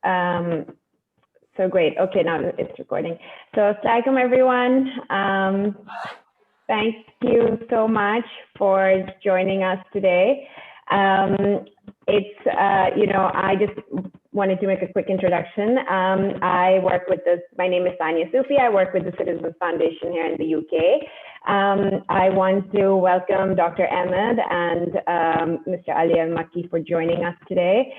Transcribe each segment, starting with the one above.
So great. Okay, now it's recording. So assalamualaikum everyone. Thank you so much for joining us today. I just wanted to make a quick introduction. My name is Sania Sufi. I work with the Citizens Foundation here in the UK. I want to welcome Dr. Ahmed and Mr. Ali Al-Makki for joining us today.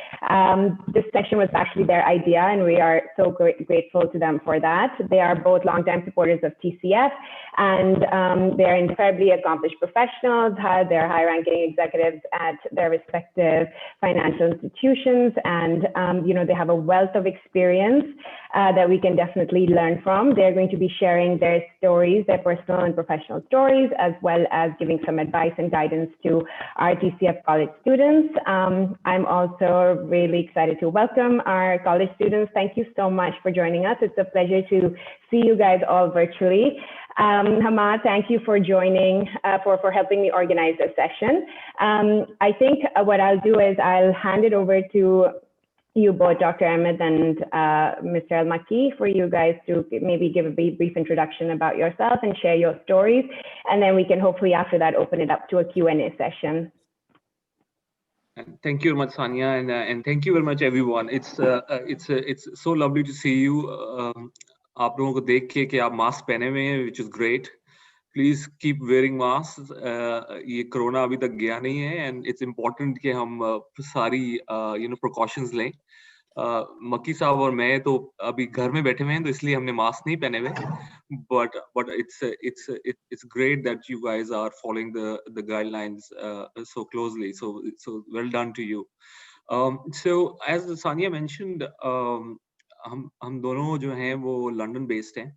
This session was actually their idea, and we are so grateful to them for that. They are both longtime supporters of TCF, and they're incredibly accomplished professionals. They're high-ranking executives at their respective financial institutions, and they have a wealth of experience that we can definitely learn from. They're going to be sharing their stories, their personal and professional stories, as well as giving some advice and guidance to our TCF college students. I'm also really excited to welcome our college students. Thank you so much for joining us. It's a pleasure to see you guys all virtually. Hamad, thank you for joining, for helping me organize this session. I think what I'll do is I'll hand it over to you both, Dr. Ahmed and Mr. Al-Makki, for you guys to maybe give a brief introduction about yourself and share your stories. And then we can hopefully after that open it up to a Q&A session. Thank you very much, Sania, and thank you very much, everyone. It's so lovely to see you. आप लोगों को देख के कि आप mask पहने हुए हैं, which is great. Please keep wearing masks. ये कोरोना अभी तक गया नहीं है, and it's important कि हम सारी precautions लें. मक्की साहब और मैं तो अभी घर में बैठे हुए हैं, तो इसलिए हमने मास्क नहीं पहने हुए. But it's great that you guys are following the guidelines so closely. So well done to you. So as Sania mentioned, हम दोनों जो हैं वो London based हैं.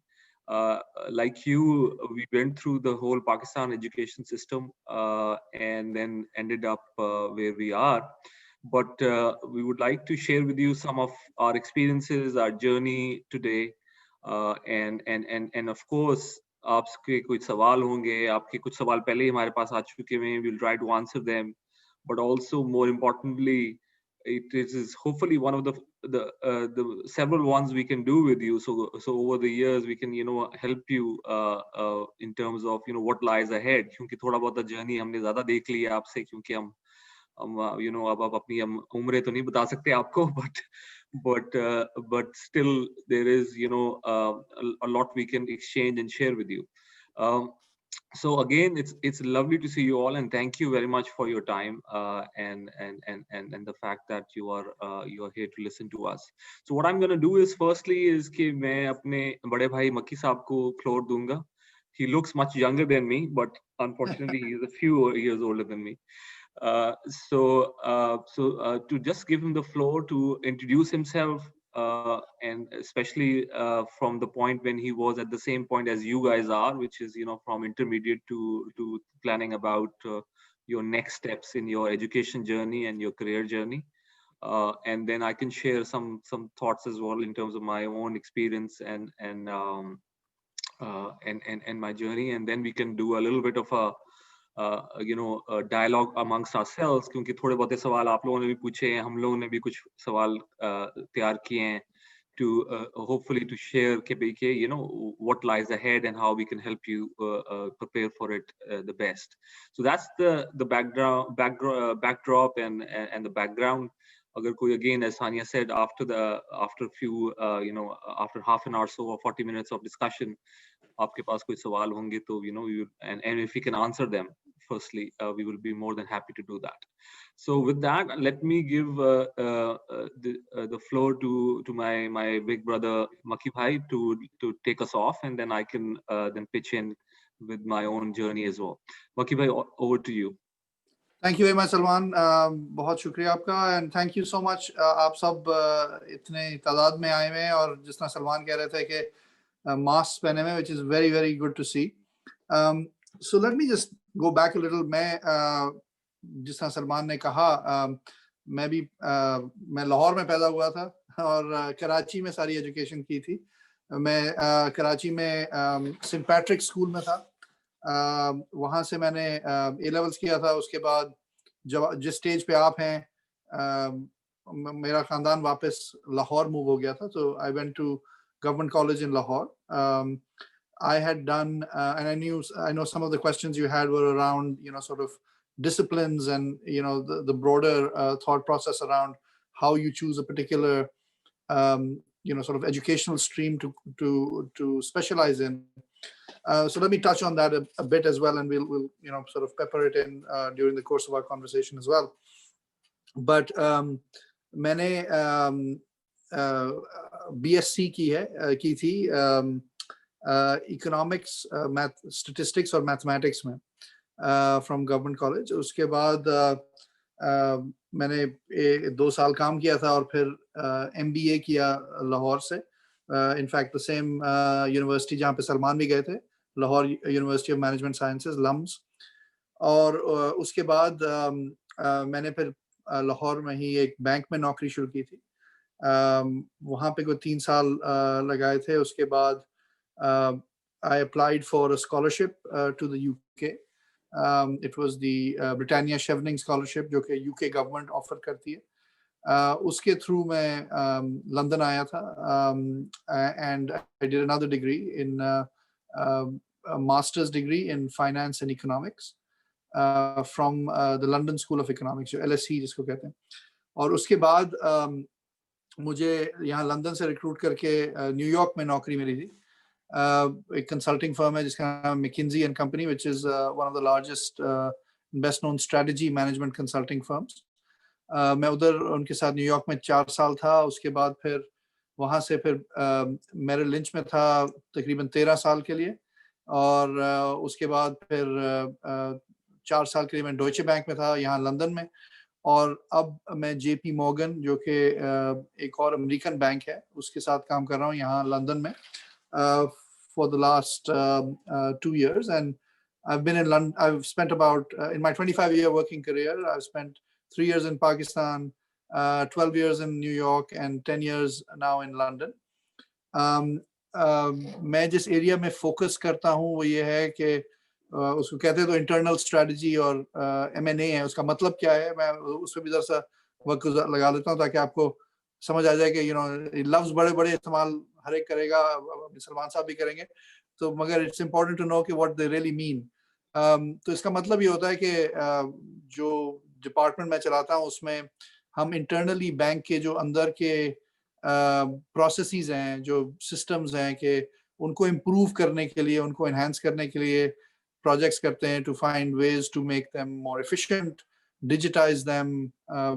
Like you, we went through the whole Pakistan education system and then ended up where we are. But we would like to share with you some of our experiences, our journey today, and of course, आपके कुछ सवाल होंगे, आपके कुछ सवाल पहले ही हमारे पास आ चुके हैं. We'll try to answer them, but also more importantly, it is hopefully one of the several ones we can do with you. So over the years we can help you in terms of what lies ahead. क्योंकि थोड़ा बहुत journey हमने ज़्यादा देख ली है आपसे, क्योंकि हम अब अपनी उम्रें तो नहीं बता सकते आपको, but still there is a lot we can exchange and share with you. So again, it's lovely to see you all, and thank you very much for your time and the fact that you are here to listen to us. So what I'm going to do is firstly is कि मैं अपने बड़े भाई मक्की साहब को floor दूंगा. He looks much younger than me, but unfortunately he is a few years older than me. So to just give him the floor to introduce himself, and especially from the point when he was at the same point as you guys are, which is from intermediate to planning about your next steps in your education journey and your career journey, and then I can share some thoughts as well in terms of my own experience and my journey, and then we can do a little bit of a dialogue amongst ourselves, क्योंकि थोड़े बहुत सवाल आप लोगों ने भी पूछे हैं, हम लोगों ने भी कुछ सवाल तैयार किए हैं to hopefully to share what lies ahead and how we can help you prepare for it the best. So that's the backdrop and the background. अगर कोई again, as Sania said, after half an hour so or 40 minutes of discussion, आपके पास कोई सवाल होंगे तो and if we can answer them firstly, we will be more than happy to do that. So with that, let me give the floor to my big brother Makki Bhai to take us off, and then I can then pitch in with my own journey as well. Makki Bhai, over to you. Thank you very much, Salman. बहुत शुक्रिया आपका, and thank you so much. आप सब इतने तादाद में आए हैं, और जिस तरह सलमान कह रहे थे कि मास्क पहने में, which is very very good to see. So let me just go back a little. मैं जिस तरह सलमान ने कहा, मैं लाहौर में पैदा हुआ था और कराची में सारी एजुकेशन की थी. मैं कराची में सेंट पैट्रिक स्कूल में था. वहाँ से मैंने A levels किया था. उसके बाद जब जिस स्टेज पे आप हैं, मेरा खानदान वापस लाहौर मूव हो गया था, so I went to Government College in Lahore. I had done, and I know some of the questions you had were around, sort of disciplines and, the broader thought process around how you choose a particular, sort of educational stream to specialize in. So let me touch on that a bit as well, and we'll sort of pepper it in during the course of our conversation as well. But मैंने BSc की थी economics, statistics और mathematics में from government college. उसके बाद मैंने 2 साल काम किया था और फिर MBA किया लाहौर से. इनफैक्ट द सेम यूनिवर्सिटी जहाँ पे सलमान भी गए थे, Lahore university of management sciences, LUMS. और उसके बाद मैंने फिर लाहौर में ही एक बैंक में नौकरी शुरू की थी. वहाँ पे कोई 3 साल लगाए थे. उसके बाद I applied for a scholarship to the UK. It was the Britannia Chevening Scholarship, जो कि UK government offer करती है. उसके through मैं London आया था, and I did another degree in a master's degree in finance and economics from the London School of Economics, जो LSE जिसको कहते हैं. और उसके बाद मुझे यहाँ लंदन से रिक्रूट करके न्यूयॉर्क में नौकरी मिली थी. एक कंसल्टिंग फर्म है जिसका नाम McKinsey & Company, which is one of the largest best known strategy management consulting firms. मैं उधर उनके साथ न्यूयॉर्क में 4 साल था. उसके बाद फिर वहाँ से फिर मेरिल लिंच में था तकरीबन 13 साल के लिए. और उसके बाद फिर 4 साल के लिए मैं डॉयचे बैंक में था यहाँ लंदन में. और अब मैं JP Morgan, जो कि एक और अमेरिकन बैंक है, उसके साथ काम कर रहा हूँ यहाँ लंदन में for the last 2 years. And I've been in London. I've spent about in my 25-year working career, I've spent 3 years in Pakistan, 12 years in New York, and 10 years now in London. मैं जिस area में focus करता हूँ वो ये है कि उसको कहते हैं तो इंटरनल स्ट्रेटजी और M&A है. उसका मतलब क्या है, मैं उस पर भी जरा सा वक्त लगा लेता हूँ ताकि आपको समझ आ जाए कि लफ्ज बड़े बड़े इस्तेमाल हर एक करेगा, सलमान साहब भी करेंगे, तो मगर इट्स इम्पोर्टेंट टू नो कि व्हाट दे रियली मीन. तो इसका मतलब ये होता है कि जो डिपार्टमेंट मैं चलाता हूँ उसमें हम इंटरनली बैंक के जो अंदर के प्रोसेसेस हैं, जो सिस्टम्स हैं, कि उनको इम्प्रूव करने के लिए, उनको एनहांस करने के लिए प्रोजेक्ट्स करते हैं to find ways to make them more efficient, digitize them,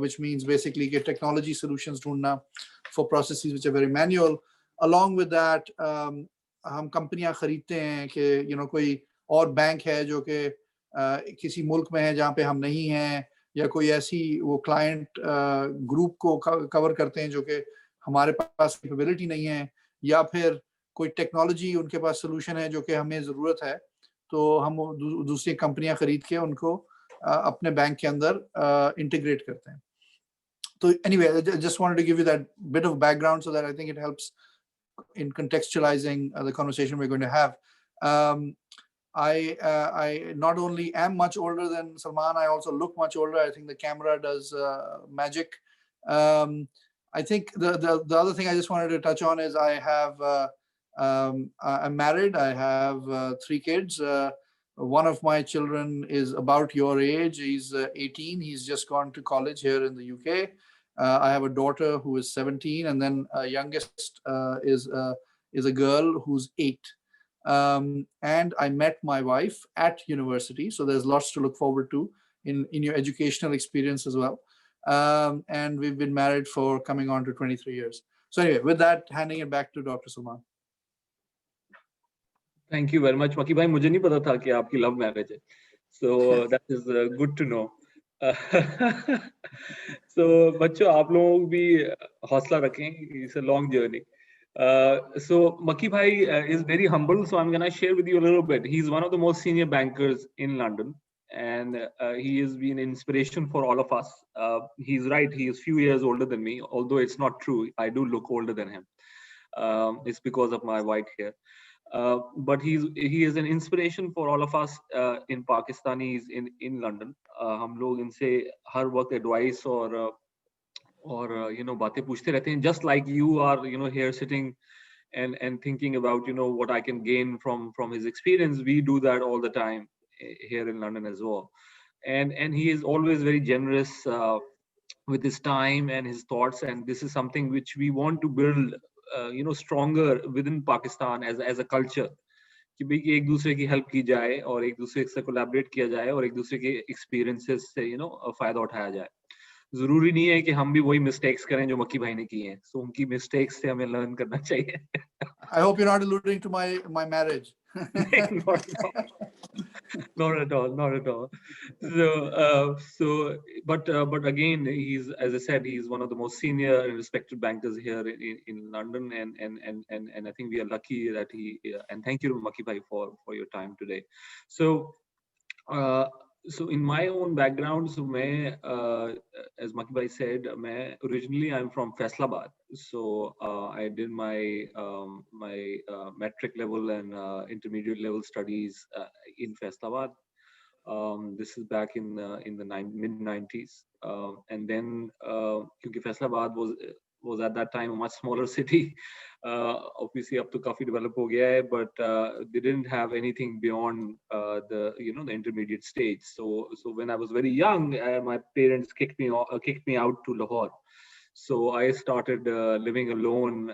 which means basically get technology solutions ढूंढना for processes which are very manual. Along with that, हम कंपनियां खरीदते हैं कि कोई और बैंक है जो कि किसी मुल्क में है जहाँ पे हम नहीं हैं, या कोई ऐसी वो क्लाइंट ग्रुप को कवर करते हैं जो कि हमारे पास कैपेबिलिटी नहीं है, या फिर कोई टेक्नोलॉजी उनके पास सोल्यूशन है जो कि हमें ज़रूरत है, तो हम दूसरी कंपनियां खरीद के उनको अपने बैंक के अंदर इंटीग्रेट करते हैं. तो anyway, I just wanted to give you that bit of background so that I think it helps in contextualizing the conversation we're going to have. I not only am much older than Salman, I also look much older. I think the camera does magic. I think the other thing I just wanted to touch on is I have I'm married. I have 3 kids. One of my children is about your age. He's 18. He's just gone to college here in the UK. I have a daughter who is 17, and then youngest is a girl who's 8. And I met my wife at university, so there's lots to look forward to in your educational experience as well. And we've been married for coming on to 23 years. So anyway, with that, handing it back to Dr. Salman. Thank you very much, Maki bhai. मुझे नहीं पता था कि आपकी love marriage है. So that is good to know. So बच्चों, आप लोग भी हौसला रखें. It's a long journey. So Maki bhai is very humble. So I'm gonna share with you a little bit. He's one of the most senior bankers in London, and he has been an inspiration for all of us. He's right. He is few years older than me, although it's not true. I do look older than him. It's because of my white hair. But he is an inspiration for all of us in Pakistanis in London. हम लोग इनसे हर वक्त advice और और बातें पूछते रहते हैं, just like you are here sitting and thinking about what I can gain from his experience. We do that all the time here in London as well, and he is always very generous with his time and his thoughts, and this is something which we want to build stronger within Pakistan as a culture, कि भाई कि एक दूसरे की help की जाए और एक दूसरे से कोलैबोरेट किया जाए और एक दूसरे के एक्सपीरियंसेस से फायदा उठाया जाए. जरूरी नहीं है कि हम भी वही मिस्टेक्स करें जो मक्की भाई ने की हैं, सो उनकी मिस्टेक्स से हमें लर्न करना चाहिए. I hope you're not alluding to my marriage. Not at all, not at all. But again, he's, as I said, he's one of the most senior and respected bankers here in London, and I think we are lucky that he. And thank you, Maki Bhai, for your time today. So. So in my own background, so as Maki Bhai said, originally I'm from Faisalabad. So I did my metric level and intermediate level studies in Faisalabad. This is back in the mid 90s, and then because Faisalabad was at that time a much smaller city. Obviously, up to काफी develop हो गया है, but they didn't have anything beyond the intermediate stage. So when I was very young, my parents kicked me out to Lahore. So I started living alone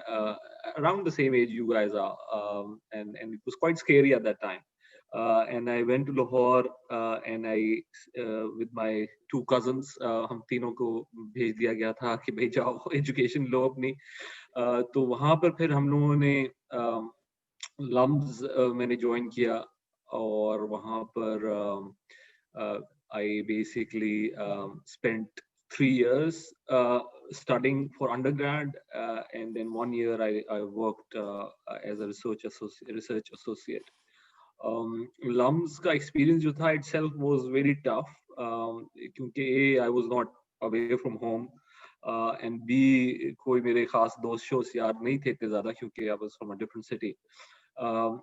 around the same age you guys are, and it was quite scary at that time. And I went to Lahore, and I with my two cousins, हम तीनों को भेज दिया गया था कि भाई जाओ एजुकेशन लो अपनी. तो वहाँ पर फिर हम लोगों ने लम्स मैंने ज्वाइन किया और वहाँ पर I basically spent 3 years studying for undergrad, and then 1 year I worked as a research associate. Lums का experience जो था itself was very tough, क्योंकि I was not away from home, and B कोई मेरे खास दोस्त यार नहीं थे इतने ज़्यादा क्योंकि I was from a different city. However,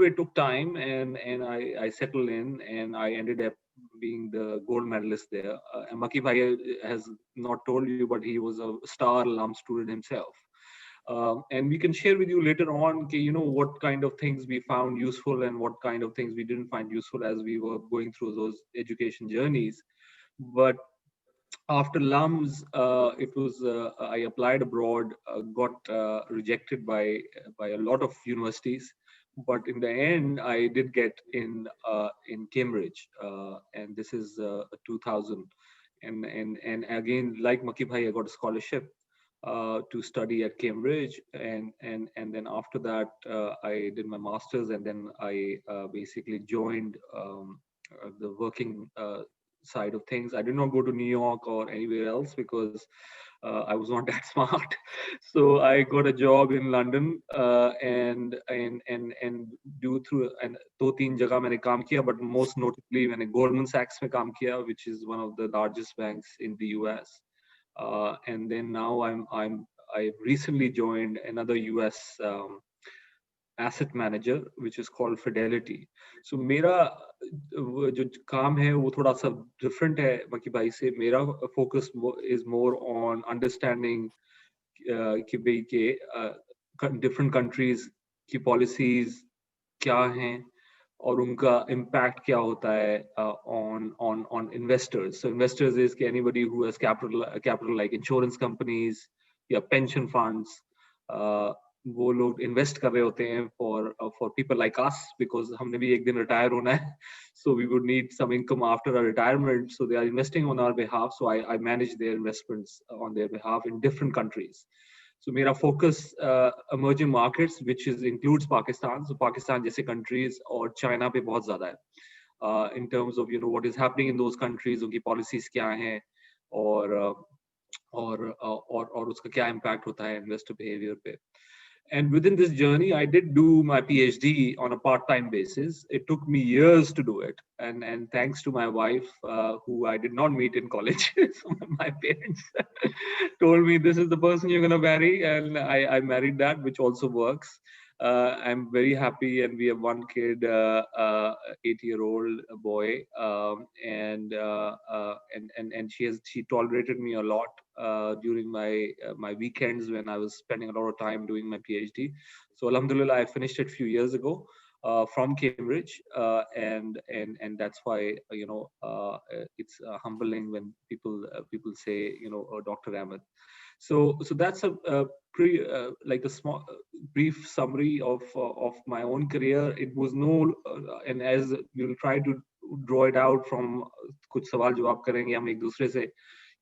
it took time, and I settled in, and I ended up being the gold medalist there. And Maki Bhai has not told you, but he was a star LUM student himself. And we can share with you later on, what kind of things we found useful and what kind of things we didn't find useful as we were going through those education journeys. But after LUMS, it was I applied abroad, got rejected by a lot of universities, but in the end, I did get in Cambridge, and this is 2000. And again, like Maki Bhai, I got a scholarship to study at Cambridge, and then after that, I did my master's, and then I basically joined the working side of things. I did not go to New York or anywhere else because I was not that smart. So I got a job in London, and due through and दो तीन जगह मैंने काम किया, but most notably मैंने Goldman Sachs में काम किया, which is one of the largest banks in the US. And then now I recently joined another US asset manager, which is called Fidelity. So मेरा जो काम है वो थोड़ा सा different है मकी भाई से. मेरा focus is more on understanding कि भाई के different countries की policies क्या हैं और उनका impact क्या होता है on investors. So investors is anybody who has capital like insurance companies या pension funds. वो लोग इन्वेस्ट कर रहे होते हैं for people like us, because हमने भी एक दिन रिटायर होना है, so we would need some income after our retirement, so they are investing on our behalf. So I manage their investments on their behalf in different countries. So मेरा focus emerging markets, which includes Pakistan. So Pakistan जैसे countries और China पे बहुत ज़्यादा है, in terms of what is happening in those countries, उनकी policies क्या हैं और उसका क्या impact होता है investor behavior पे. And within this journey, I did do my PhD on a part-time basis. It took me years to do it. And thanks to my wife, who I did not meet in college. So my parents told me, this is the person you're going to marry. And I married that, which also works. I'm very happy, and we have one kid, 8-year-old boy, and she tolerated me a lot during my weekends when I was spending a lot of time doing my PhD. So Alhamdulillah, I finished it a few years ago from Cambridge, and that's why it's humbling when people say Dr. Ahmed. So that's a like a small brief summary of my own career. It was no and as we'll try to draw it out from कुछ सवाल जवाब करेंगे हम एक दूसरे से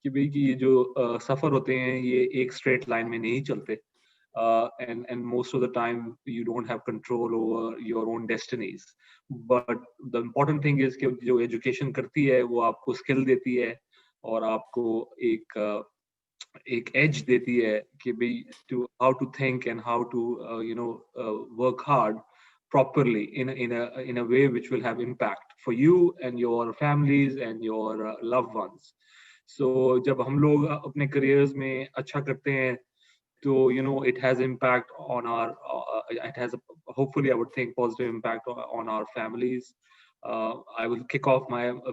कि भाई कि ये जो सफर होते हैं ये एक स्ट्रेट लाइन में नहीं चलते. And most of the time you don't have control over your own destinies, but the important thing is कि जो education करती है वो आपको skill देती है और आपको एक edge देती है कि भाई to how to think and how to work hard properly in a way which will have impact for you and your families and your loved ones. So जब हम लोग अपने careers में अच्छा करते हैं so it has impact on our it has hopefully I would think positive impact on our families. I will kick off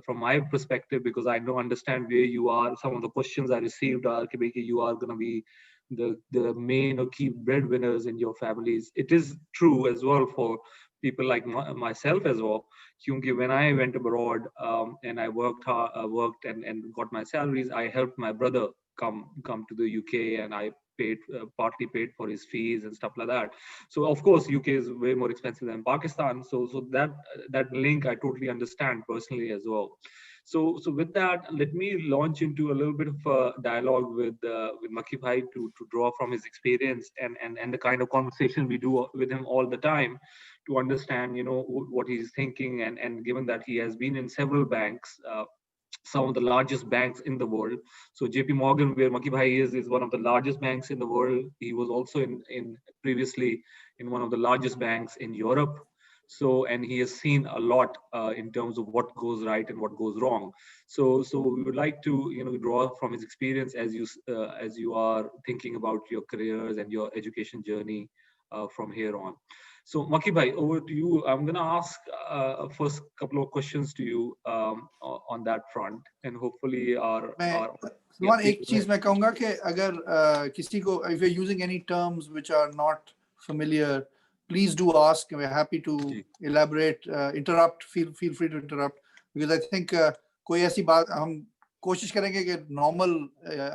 from my perspective because I don't understand where you are. Some of the questions I received are you are going to be the main or key breadwinners in your families. It is true as well for people like myself as well. When I went abroad and I worked hard, worked and got my salaries, I helped my brother come to the UK, and I partly paid for his fees and stuff like that. So of course UK is way more expensive than Pakistan, so that link I totally understand personally as well. So with that, let me launch into a little bit of a dialogue with Makki Bhai to draw from his experience and the kind of conversation we do with him all the time to understand what he's thinking, and given that he has been in several banks, some of the largest banks in the world. So JP Morgan, where Makki Bhai is one of the largest banks in the world. He was also in previously in one of the largest banks in Europe. So, and he has seen a lot in terms of what goes right and what goes wrong. So we would like to draw from his experience as you are thinking about your careers and your education journey from here on. So Makki Bhai, over to you. I'm going to ask first couple of questions to you on that front, and hopefully One एक चीज मैं कहूँगा कि अगर किसी को if you're using any terms which are not familiar, please do ask. We're happy to elaborate, interrupt. Feel free to interrupt, because I think कोई ऐसी बात हम कोशिश करेंगे कि normal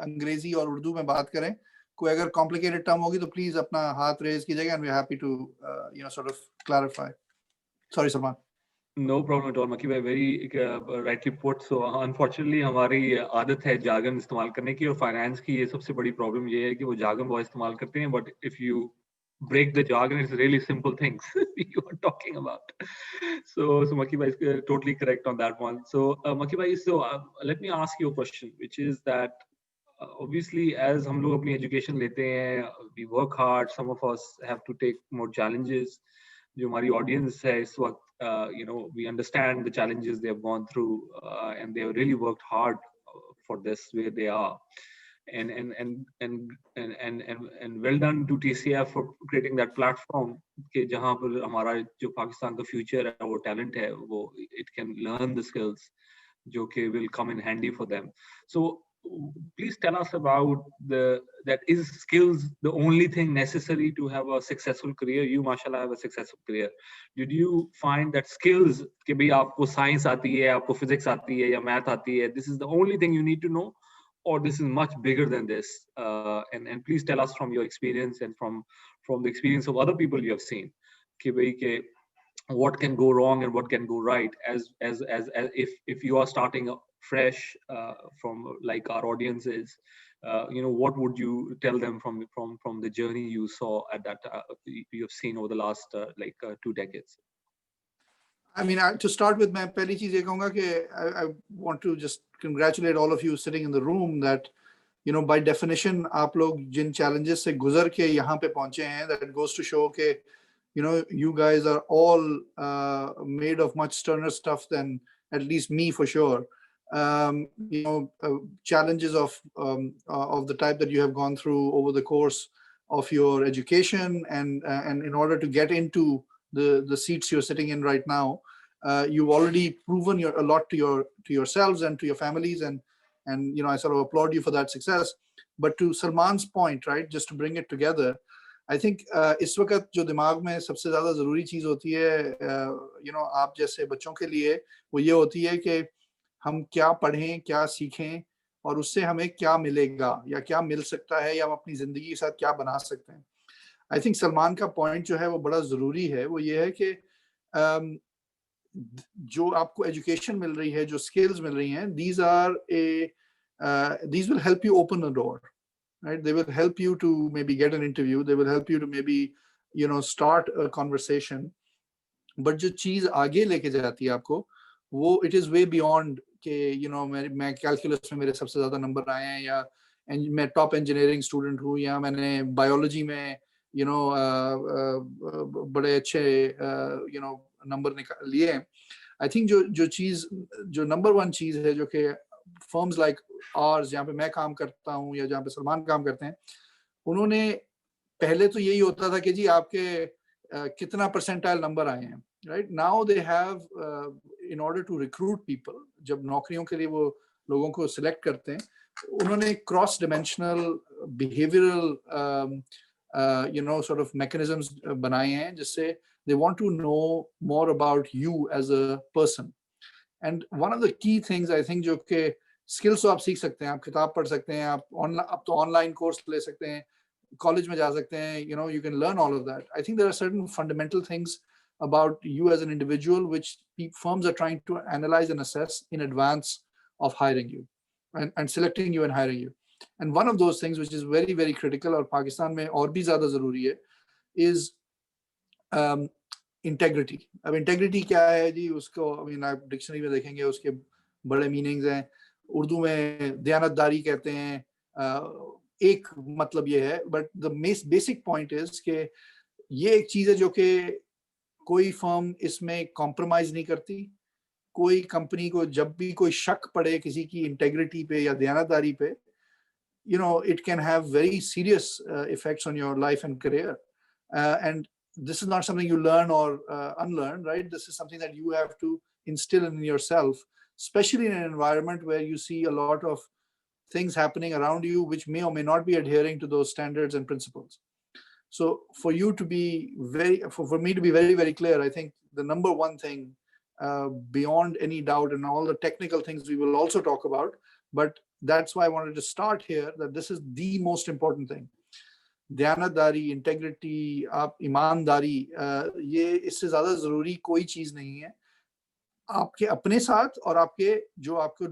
अंग्रेजी और उर्दू में बात करें. कोई अगर complicated term होगी तो please अपना हाथ raise कीजिएगा, and we're happy to sort of clarify. Sorry, Salman. No problem at all, Makki Bhai. Very rightly put. So unfortunately हमारी आदत है jargon इस्तेमाल करने की, और finance की ये सबसे बड़ी problem ये है कि वो jargon बहुत इस्तेमाल करते हैं. But if you break the jargon, it's really simple things you are talking about. So Makki Bhai is totally correct on that one. So Makki Bhai, so let me ask you a question, which is that obviously as हम लोग अपनी education लेते हैं, we work hard. Some of us have to take more challenges. जो हमारी audience है इस वक्त, we understand the challenges they have gone through, and they have really worked hard for this where they are. And well done to TCF for creating that platform कि जहाँ पर हमारा जो पाकिस्तान का future है वो talent है वो it can learn the skills जो कि will come in handy for them. So please tell us about that is skills the only thing necessary to have a successful career? You mashallah have a successful career. Did you find that skills कि भाई आपको science आती है, आपको physics आती है या math आती है, this is the only thing you need to know, or this is much bigger than this? And please tell us from your experience and from the experience of other people you have seen कि भाई कि what can go wrong and what can go right as if you are starting fresh from like our audiences, what would you tell them from the journey you saw at that you have seen over the last 2 decades? I mean, to start with, मैं पहली चीज ये कहूँगा कि I want to just congratulate all of you sitting in the room that by definition आप लोग जिन challenges से गुजर के यहाँ पे पहुँचे हैं, that goes to show कि you guys are all made of much sterner stuff than at least me for sure. Challenges of the type that you have gone through over the course of your education, and in order to get into the seats you're sitting in right now, you've already proven a lot to yourselves and to your families, and I sort of applaud you for that success. But to Salman's point, right, just to bring it together, I think इस वक्त जो दिमाग में सबसे ज़्यादा ज़रूरी चीज़ होती है आप जैसे बच्चों के लिए, वो ये होती है कि हम क्या पढ़ें, क्या सीखें, और उससे हमें क्या मिलेगा या क्या मिल सकता है, या हम अपनी ज़िंदगी के साथ क्या बना सकते हैं। आई थिंक सलमान का पॉइंट जो है वो बड़ा ज़रूरी है, वो ये है कि जो आपको एजुकेशन मिल रही है, जो स्किल्स मिल रही हैं, these will help you open a door, right? They will help you to maybe get an interview, they will help you to maybe start a conversation. But जो चीज आगे लेके जाती है आपको, वो it is way beyond कि मैं कैलकुलस में मेरे सबसे ज्यादा नंबर आए हैं, या मैं टॉप इंजीनियरिंग स्टूडेंट हूँ, या मैंने बायोलॉजी में बड़े अच्छे नंबर लिए हैं। आई थिंक जो नंबर वन चीज है, जो कि फर्म्स लाइक आवर्स, जहाँ पे मैं काम करता हूँ या जहाँ पे सलमान काम करते हैं, उन्होंने पहले तो यही होता था कि जी आपके कितना परसेंटाइल नंबर आए हैं, right? Now they have in order to recruit people, जब नौकरियों के लिए वो लोगों को सिलेक्ट करते हैं, उन्होंने cross dimensional behavioural sort of mechanisms बनाए हैं, जिससे they want to know more about you as a person. And one of the key things I think, जो कि skills तो आप सीख सकते हैं, आप किताब पढ़ सकते हैं, आप तो online course ले सकते हैं, college में जा सकते हैं, you can learn all of that. I think there are certain fundamental things about you as an individual which firms are trying to analyze and assess in advance of hiring you and selecting you and hiring you. And one of those things which is very very critical, और पाकिस्तान में और भी ज़्यादा ज़रूरी है, is integrity. अब integrity क्या है जी, उसको आप डिक्शनरी में देखेंगे, उसके बड़े मीनिंग्स हैं। उर्दू में दयानतदारी कहते हैं, एक मतलब ये है, but the basic point is कि ये एक चीज़ है जो कि कोई फर्म इसमें कॉम्प्रोमाइज नहीं करती। कोई कंपनी को जब भी कोई शक पड़े किसी की इंटेग्रिटी पे या दयानतदारी पे, it can have very serious effects on your life and career. And this is not something you learn or unlearn, right? This is something that you have to instill in yourself, especially in an environment where you see a lot of things happening around you which may or may not be adhering to those standards and principles. So for you to be for me to be very, very clear, I think the number one thing, beyond any doubt, and all the technical things we will also talk about, but that's why I wanted to start here, that this is the most important thing. दयानतदारी, integrity, आप ईमानदारी, ये इससे ज़्यादा ज़रूरी कोई चीज़ नहीं है आपके अपने साथ और आपके जो आपको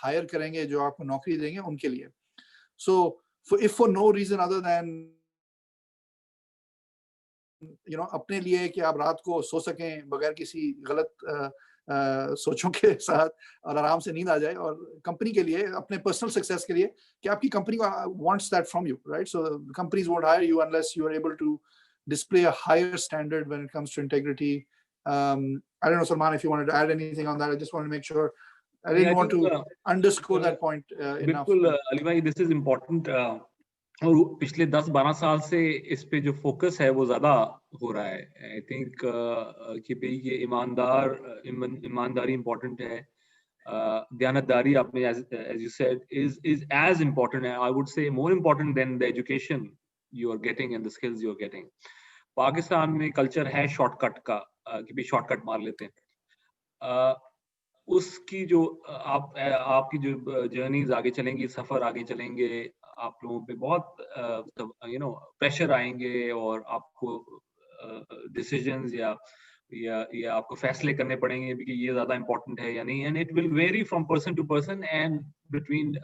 हायर करेंगे, जो आपको नौकरी देंगे, उनके लिए. So if for no reason other than अपने लिए कि आप रात को सो सकें बगैर किसी गलत सोचों के साथ और आराम से नींद आ जाए, और कंपनी के लिए, अपने पर्सनल सक्सेस के लिए, कि आपकी company wants that from you, right? So companies won't hire you unless you are able to display a higher standard when it comes to integrity. I don't know, Salman, if you wanted to add anything on that. I just wanted to make sure. I didn't want to underscore that point enough. Ali bhai, this is important. और पिछले 10-12 साल से इस पे जो focus है वो ज्यादा हो रहा है. आई थिंक कि भाई ये ईमानदारी इम्पोर्टेंट है. दयानतदारी आपने as you said is as important, I would say more important than the education you are getting and the skills you are getting. Pakistan में कल्चर है शॉर्टकट का, कि भाई शॉर्टकट मार लेते हैं. उसकी जो आपकी जो जर्नीज आगे चलेंगी, सफर आगे चलेंगे, आप लोगों पे बहुत प्रेशर आएंगे और आपको डिसीजंस या आपको फैसले करने पड़ेंगे कि ये ज्यादा इम्पोर्टेंट है या नहीं. And it will vary from person to person and between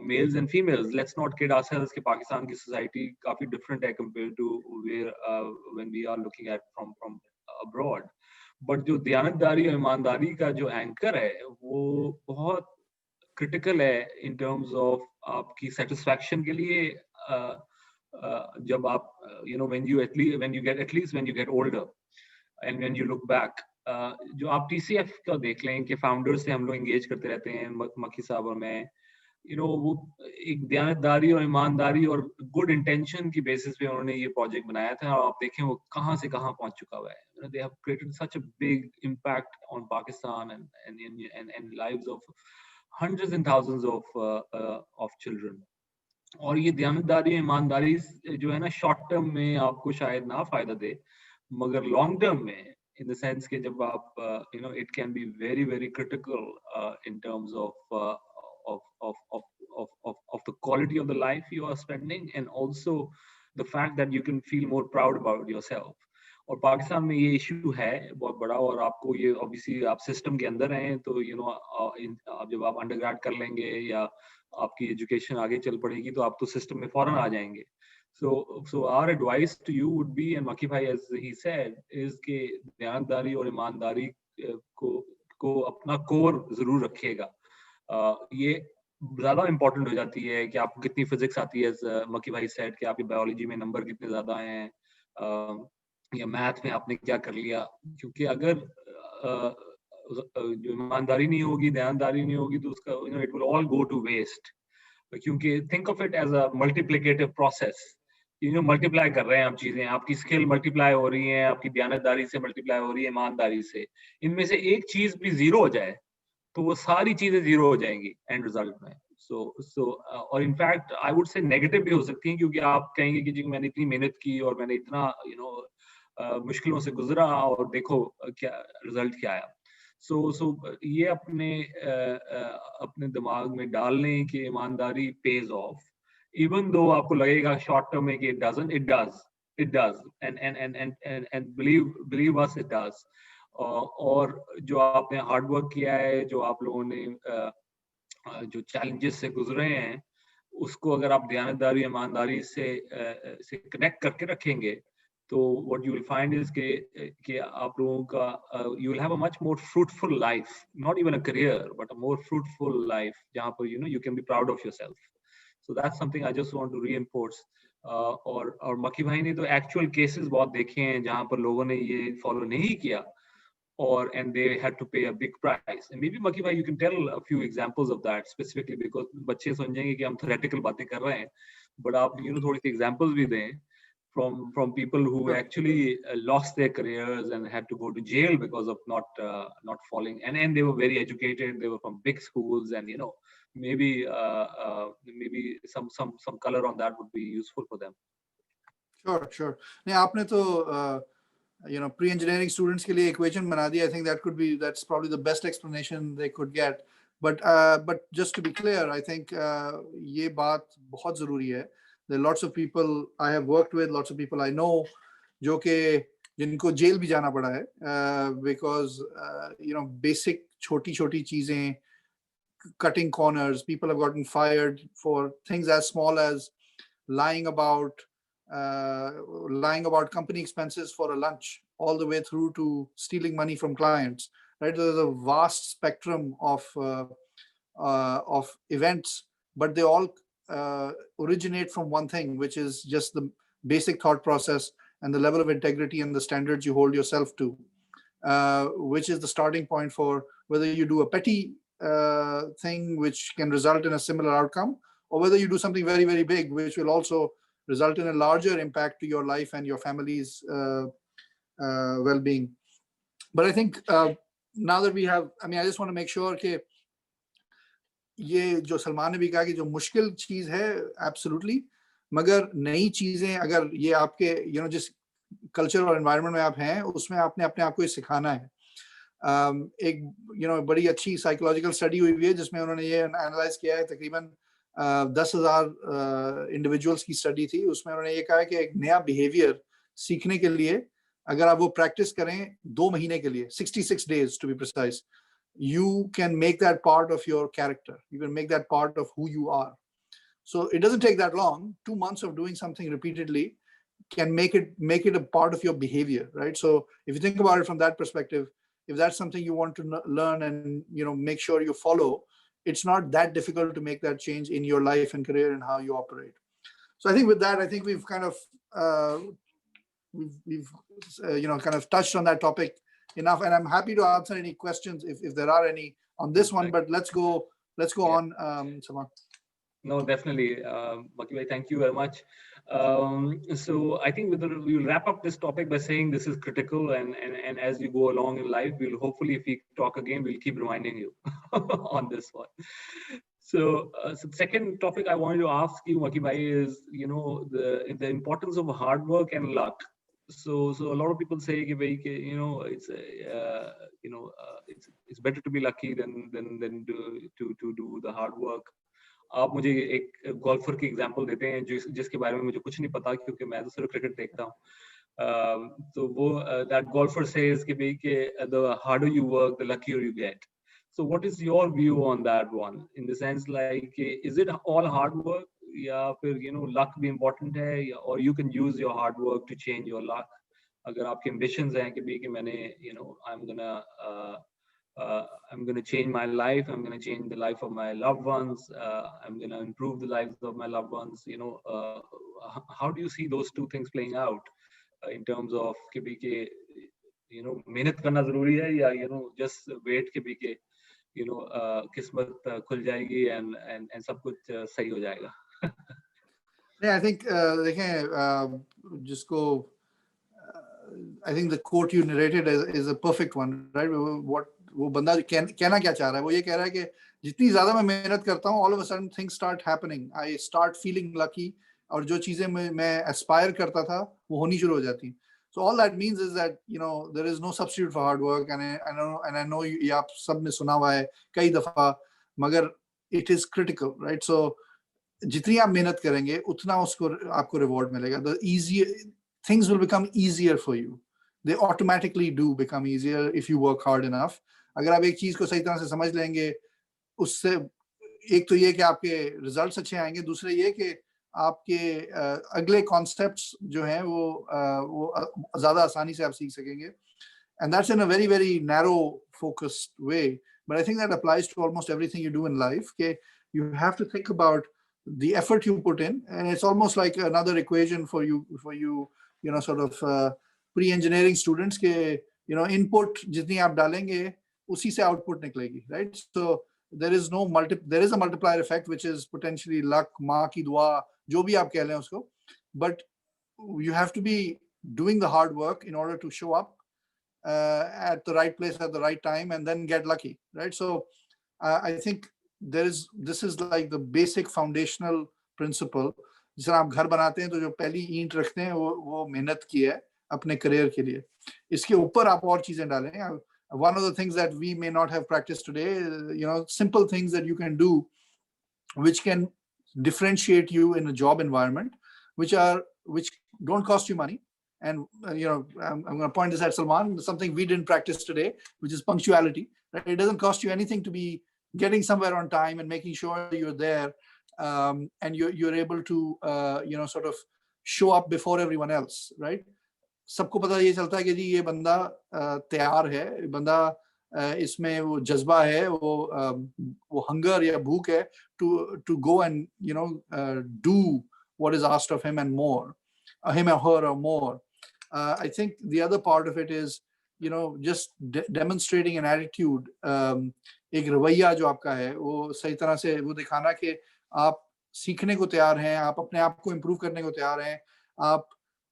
males and females. Let's not kid ourselves कि पाकिस्तान की सोसाइटी काफी डिफरेंट है compared to where when we are looking at from abroad. But जो दयानतदारी और ईमानदारी का जो एंकर है वो बहुत क्रिटिकल है इन टर्म्स ऑफ आपकी सेटिस्फैक्शन के लिए. जब आप when you get older and when you look back, जो आप TCF का देख लें कि फाउंडर्स से हम लोग एंगेज करते रहते हैं, मक्की साहब और मैं, वो एक दयानतदारी और ईमानदारी और गुड इंटेंशन की बेसिस पे उन्होंने ये प्रोजेक्ट बनाया था, और आप देखें वो कहाँ से कहाँ पहुंच चुका हुआ है। They have created such a big impact on Pakistan and lives of hundreds and thousands of children. और ये दयानतदारी, ईमानदारी जो है ना, शॉर्ट टर्म में आपको शायद ना फायदा दे, मगर लॉन्ग टर्म में, इन द सेंस के जब आप it can be very very critical in terms of the quality of the life you are spending, and also the fact that you can feel more proud about yourself. और पाकिस्तान में ये issue है बहुत बड़ा, और आपको ये ऑब्वियसली आप सिस्टम के अंदर हैं, तो आप जब आप अंडरग्रेड कर लेंगे या आपकी एजुकेशन आगे चल पड़ेगी, तो आप तो सिस्टम में फौरन आ जाएंगे. So our advice to you would be, and Maki bhai, as he said, is कि दयानतदारी और ईमानदारी को अपना कोर जरूर रखिएगा. ये ज्यादा इंपॉर्टेंट हो जाती है कि आपको कितनी फिजिक्स आती है, मकी भाई सेड, कि आपकी बायोलॉजी में नंबर कितने ज्यादा हैं, या मैथ में आपने क्या कर लिया. क्योंकि अगर जो ईमानदारी नहीं होगी, दयानतदारी नहीं होगी, तो उसका it will all go to waste. क्योंकि think of it as a multiplicative process. Multiply कर रहे हैं आप चीजें, आपकी स्किल मल्टीप्लाई हो रही है, आपकी दयानतदारी से मल्टीप्लाई हो रही है, ईमानदारी से. इनमें से एक चीज भी जीरो हो जाए तो वो सारी चीजें जीरो हो जाएंगी एंड रिजल्ट में. और in fact I would say negative भी हो सकती हैं, क्योंकि आप कहेंगे कि जी मैंने इतनी मेहनत की और मैंने इतना मुश्किलों से गुजरा, और देखो क्या रिजल्ट क्या आया. सो ये अपने दिमाग में डाल लें कि ईमानदारी पेज ऑफ, इवन दो आपको लगेगा शॉर्ट टर्म में कि it does, and believe us, it does. और जो आपने हार्ड वर्क किया है, जो आप लोगों ने जो चैलेंजेस से गुजरे हैं, उसको अगर आप दयानतदारी, ईमानदारी से कनेक्ट करके रखेंगे, तो what you will find is कि आप लोगों का you will have a much more fruitful life, not even a career but a more fruitful life, जहां पर you can be proud of yourself. So that's something I just want to reinforce. और मकी भाई ने तो actual cases बहुत देखे हैं जहां पर लोगों ने ये फॉलो नहीं किया, and they had to pay a big price. And maybe Maki bhai, you can tell a few examples of that specifically, because बच्चे समझेंगे कि हम theoretical बातें कर रहे हैं, but आप थोड़ी सी examples भी दें from people who actually lost their careers and had to go to jail because of not following, and they were very educated, they were from big schools, and maybe some color on that would be useful for them. Sure. नहीं, आपने तो pre-engineering students के लिए equation बना दिया. I think that's probably the best explanation they could get. But just to be clear, I think ये बात बहुत ज़रूरी है. There are lots of people I have worked with, lots of people I know, जिनको jail भी जाना पड़ा है, because basic छोटी चीजें, cutting corners, people have gotten fired for things as small as lying about company expenses for a lunch, all the way through to stealing money from clients. Right? There's a vast spectrum of events, but they all originate from one thing, which is just the basic thought process and the level of integrity and the standards you hold yourself to, which is the starting point for whether you do a petty thing which can result in a similar outcome, or whether you do something very, very big, which will also result in a larger impact to your life and your family's well-being. But I think now that we have, I just want to make sure कि ये जो सलमान ने भी कहा कि जो मुश्किल चीज है, absolutely, मगर नई चीजें अगर ये आपके जिस कल्चर और एनवायरनमेंट में आप हैं, उसमें आपने अपने आप को ये सिखाना है. एक बड़ी अच्छी साइकोलॉजिकल स्टडी हुई है जिसमें उन्होंने ये एनालाइज किया है. तकरीबन 10,000 इंडिविजुअल्स की स्टडी थी. उसमें उन्होंने ये कहा है कि एक नया बिहेवियर सीखने के लिए अगर आप वो प्रैक्टिस करें 2 महीने के लिए, 66 days to be precise, you can make that part of your character. You can make that part of who you are. So it doesn't take that long. 2 months of doing something repeatedly can make it a part of your behavior, right? So if you think about it from that perspective, if that's something you want to learn and make sure you follow, it's not that difficult to make that change in your life and career and how you operate. So I think with that, I think we've kind of kind of touched on that topic enough, and I'm happy to answer any questions if there are any on this one. But let's go on, Salman. No, definitely. Maki bhai, thank you very much. So I think we'll wrap up this topic by saying this is critical, and as you go along in life, we'll hopefully, if we talk again, we'll keep reminding you on this one. So the second topic I wanted to ask you, Maki bhai, is the importance of hard work and luck. So a lot of people say कि भाई कि it's better to be lucky than to do the hard work. आप मुझे एक golfer की example देते हैं जिसके बारे में मुझे कुछ नहीं पता क्योंकि मैं तो सिर्फ क्रिकेट देखता हूँ. तो वो that golfer says कि भाई कि the harder you work, the luckier you get. So what is your view on that one? In the sense like, is it all hard work या फिर luck भी important है or you can use your hard work to change your luck? अगर आपके ambitions हैं कि भाई कि मैंने I'm gonna change my life. I'm gonna change the life of my loved ones. I'm gonna improve the lives of my loved ones. How do you see those two things playing out in terms of कि भी कि मेहनत करना जरूरी है या just wait कि भी कि किस्मत खुल जाएगी and सब कुछ सही हो जाएगा. Yeah, I think देखें जिसको I think the quote you narrated is a perfect one, right? What वो बंदा कहना क्या चाह रहा है, वो ये कह रहा है कि जितनी ज्यादा मैं मेहनत करता हूँ, all of a sudden things start happening. I start feeling lucky, और जो चीजें मैं aspire करता था, वो होनी शुरू हो जाती. So all that means is that there is no substitute for hard work, and I know ये आप सब ने सुना हुआ है कई दफा, मगर it is critical, right? So जितनी आप मेहनत करेंगे, उतना उसको आपको reward मिलेगा. The easier things will become easier for you. They automatically do become easier if you work hard enough. अगर आप एक चीज को सही तरह से समझ लेंगे, उससे एक तो ये कि आपके रिजल्ट्स अच्छे आएंगे, दूसरे ये कि आपके अगले कॉन्सेप्ट्स जो हैं वो ज्यादा आसानी से आप सीख सकेंगे. And that's in a very, very narrow focused way. But I think that applies to almost everything you do in life. Okay? You have to think about the effort you put in, and it's almost like another equation for you sort of pre-engineering students के input जितनी आप डालेंगे उसी से output निकलेगी, right? So there is a multiplier effect which is potentially luck, माँ की दुआ, जो भी आप कह लें उसको, but you have to be doing the hard work in order to show up at the right place at the right time and then get lucky, right? So I think this is like the basic foundational principle. जिस तरह आप घर बनाते हैं तो जो पहली ईंट रखते हैं वो मेहनत की है अपने करियर के लिए. इसके ऊपर आप और चीजें डालें. One of the things that we may not have practiced today, simple things that you can do which can differentiate you in a job environment, which don't cost you money. And I'm going to point this at Salman, something we didn't practice today, which is punctuality. Right? It doesn't cost you anything to be getting somewhere on time and making sure you're there, and you're able to sort of show up before everyone else, right? सबको पता ये चलता है कि जी ये बंदा तैयार है, बंदा इसमें वो जज्बा है, वो हंगर या भूख है to go and do what is asked of him and more, him or her or more. I think the other part of it is just demonstrating an attitude, एक रवैया जो आपका है वो सही तरह से वो दिखाना कि आप सीखने को तैयार हैं, आप अपने आप को improve करने को तैयार हैं, आप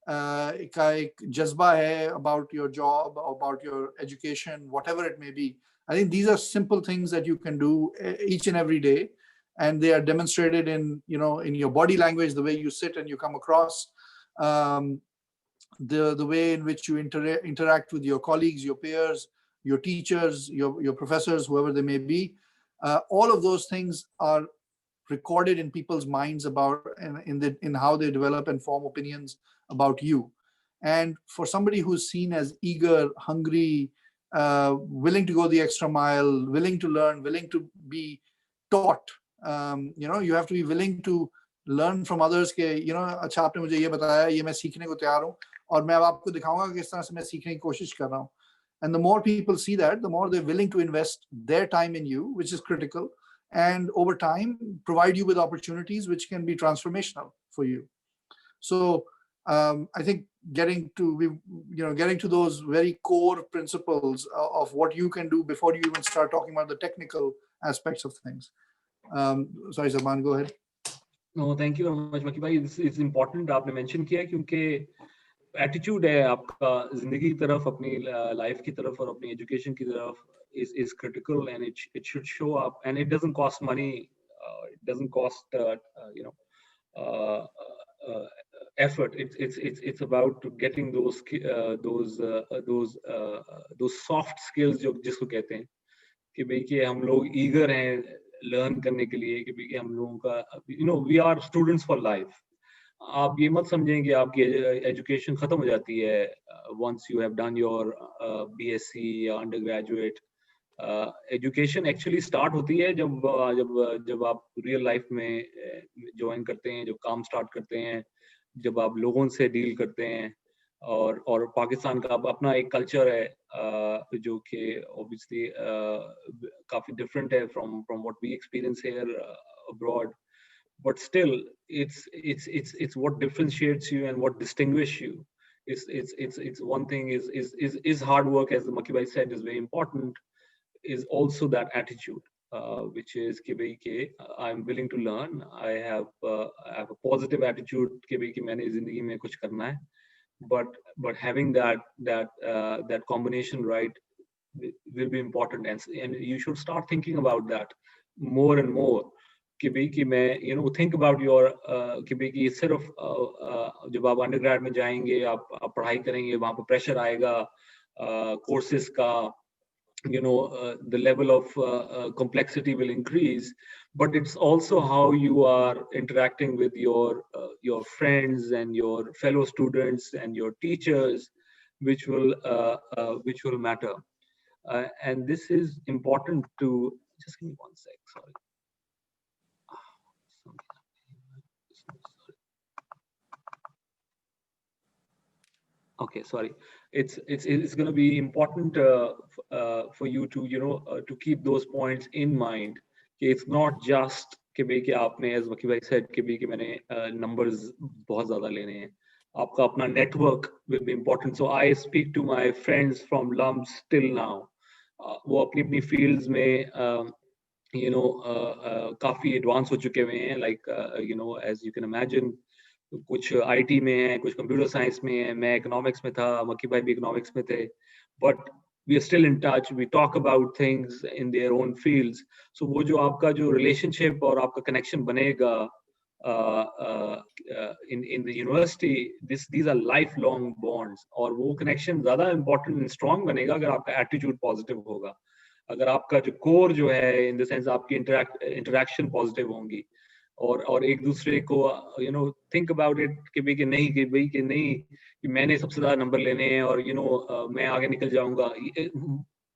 का एक जज्बा है about your job, about your education, whatever it may be. I think these are simple things that you can do each and every day, and they are demonstrated in in your body language, the way you sit and you come across, the way in which you interact with your colleagues, your peers, your teachers, your professors, whoever they may be. All of those things are recorded in people's minds about in how they develop and form opinions about you. And for somebody who's seen as eager, hungry, willing to go the extra mile, willing to learn, willing to be taught, you have to be willing to learn from others के अच्छा आपने मुझे ये बताया, ये मैं सीखने को तैयार हूँ और मैं अब आपको दिखाऊंगा कि किस तरह से मैं सीखने की कोशिश कर रहा हूँ. And the more people see that, the more they're willing to invest their time in you, which is critical, and over time provide you with opportunities which can be transformational for you. So I think getting to those very core principles of what you can do before you even start talking about the technical aspects of things. Sorry, Salman, go ahead. No thank you very much मकी भाई, it's important आपने mention किया, क्योंकि attitude है आपका जिंदगी की तरफ, अपनी लाइफ की तरफ और अपनी एजुकेशन की तरफ is critical, and it should show up, and it doesn't cost money, it doesn't cost you know uh, uh, effort. It's about getting those soft skills जो जिसको कहते हैं कि भाई कि हम लोग ईगर हैं लर्न करने के लिए, कि भाई कि हम लोगों का we are students for life. आप ये मत समझें कि आपकी एजुकेशन खत्म हो जाती है once you have done your BSc या undergraduate. Education actually start होती है जब जब आप रियल लाइफ में ज्वाइन करते हैं, जब काम स्टार्ट करते हैं, जब आप लोगों से डील करते हैं। और पाकिस्तान का अपना एक कल्चर है जो कि ऑब्वियसली काफी डिफरेंट है from what we experience here abroad, but still it's what differentiates you and what distinguishes you. It's one thing is hard work, as Maki bhai said, is very important, is also that attitude, which is कि भाई कि I'm willing to learn, I have a positive attitude कि भाई कि मैंने जिंदगी में कुछ करना है, but having that combination right will be important, and you should start thinking about that more and more कि भाई कि मैं think about your कि भाई कि सिर्फ जब आप अंडरग्रेड में जाएंगे, आप पढ़ाई करेंगे, वहाँ पे प्रेशर आएगा कोर्सेज का, the level of complexity will increase, but it's also how you are interacting with your friends and your fellow students and your teachers, which will matter, and this is important to just give me one sec, sorry. Okay, sorry. It's going to be important for you to to keep those points in mind. It's not just कि भाई कि आपने, as मकी भाई said, कि भाई कि मैंने numbers बहुत ज़्यादा लेने हैं. आपका अपना network will be important. So I speak to my friends from LUMS till now. वो अपनी अपनी fields में काफी एडवांस हो चुके हुए हैं, like as you can imagine, कुछ आईटी में है, कुछ कंप्यूटर साइंस में है, मैं इकोनॉमिक्स में था, मक्की भाई भी इकोनॉमिक्स में थे, but we are still in touch, we talk about things in their own fields. So वो जो आपका जो रिलेशनशिप और आपका कनेक्शन बनेगा in the university, these are lifelong bonds, और वो कनेक्शन ज्यादा इंपॉर्टेंट एंड स्ट्रांग बनेगा अगर आपका एटीट्यूड पॉजिटिव होगा, अगर आपका जो कोर जो है इन द सेंस आपकी इंटरेक्शन पॉजिटिव होंगी, और एक दूसरे को थिंक अबाउट इट कि भाई कि नहीं कि मैंने सबसे ज्यादा नंबर लेने हैं और मैं आगे निकल जाऊंगा।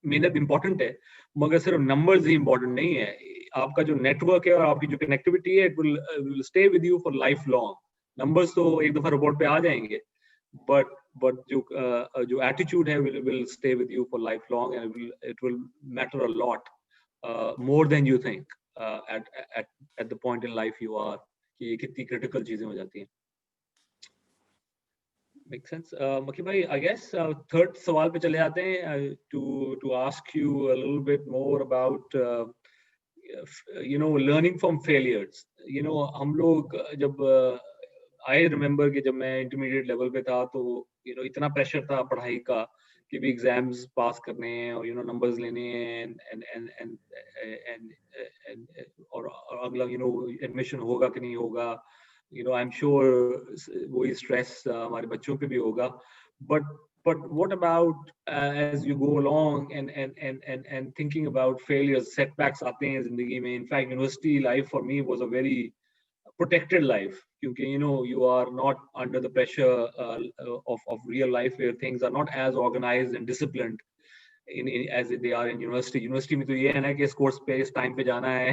मेहनत इंपॉर्टेंट है, मगर सिर्फ नंबर्स ही इंपॉर्टेंट नहीं है, आपका जो नेटवर्क है और आपकी जो कनेक्टिविटी है, it will stay with you for life long. Numbers तो एक दफा रिपोर्ट पे आ जाएंगे, but जो एटीट्यूड है will stay with you for lifelong, and it will matter a lot, more than you think, at the point in life you are, कि ये कितनी critical चीजें हो जाती हैं। Make sense? मकी भाई, I guess third सवाल पे चले जाते हैं, to ask you a little bit more about learning from failures. हम लोग जब I remember कि जब मैं इंटरमीडिएट लेवल पे था तो इतना प्रेशर था पढ़ाई का कि भी एग्जाम्स पास करने हैं और नंबर्स लेने हैं, एंड और अगला एडमिशन होगा कि नहीं होगा, आई एम श्योर वही स्ट्रेस हमारे बच्चों पे भी होगा, but what about as you go along and thinking about failures, setbacks आते हैं जिंदगी में. In fact, university life for me was a very protected life, क्योंकि you are not under the pressure of real life where things are not as organized and disciplined as they are in university. University में तो ये है ना कि इस course पे इस टाइम पे जाना है,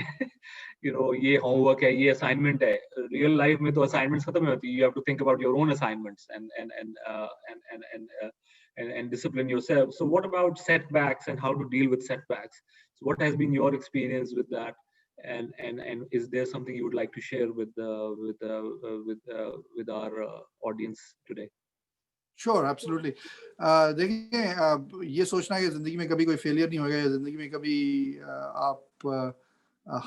ये होमवर्क है, ये असाइनमेंट है. रियल लाइफ में तो असाइनमेंट्स खत्म होती है, you have to think about your own assignments and discipline yourself. So what about setbacks and how to deal with setbacks? So what has been your experience with that? And is there something you would like to share with our audience today? Sure, absolutely. देखिए, ये सोचना कि जिंदगी में कभी कोई failure नहीं होगा या जिंदगी में कभी आप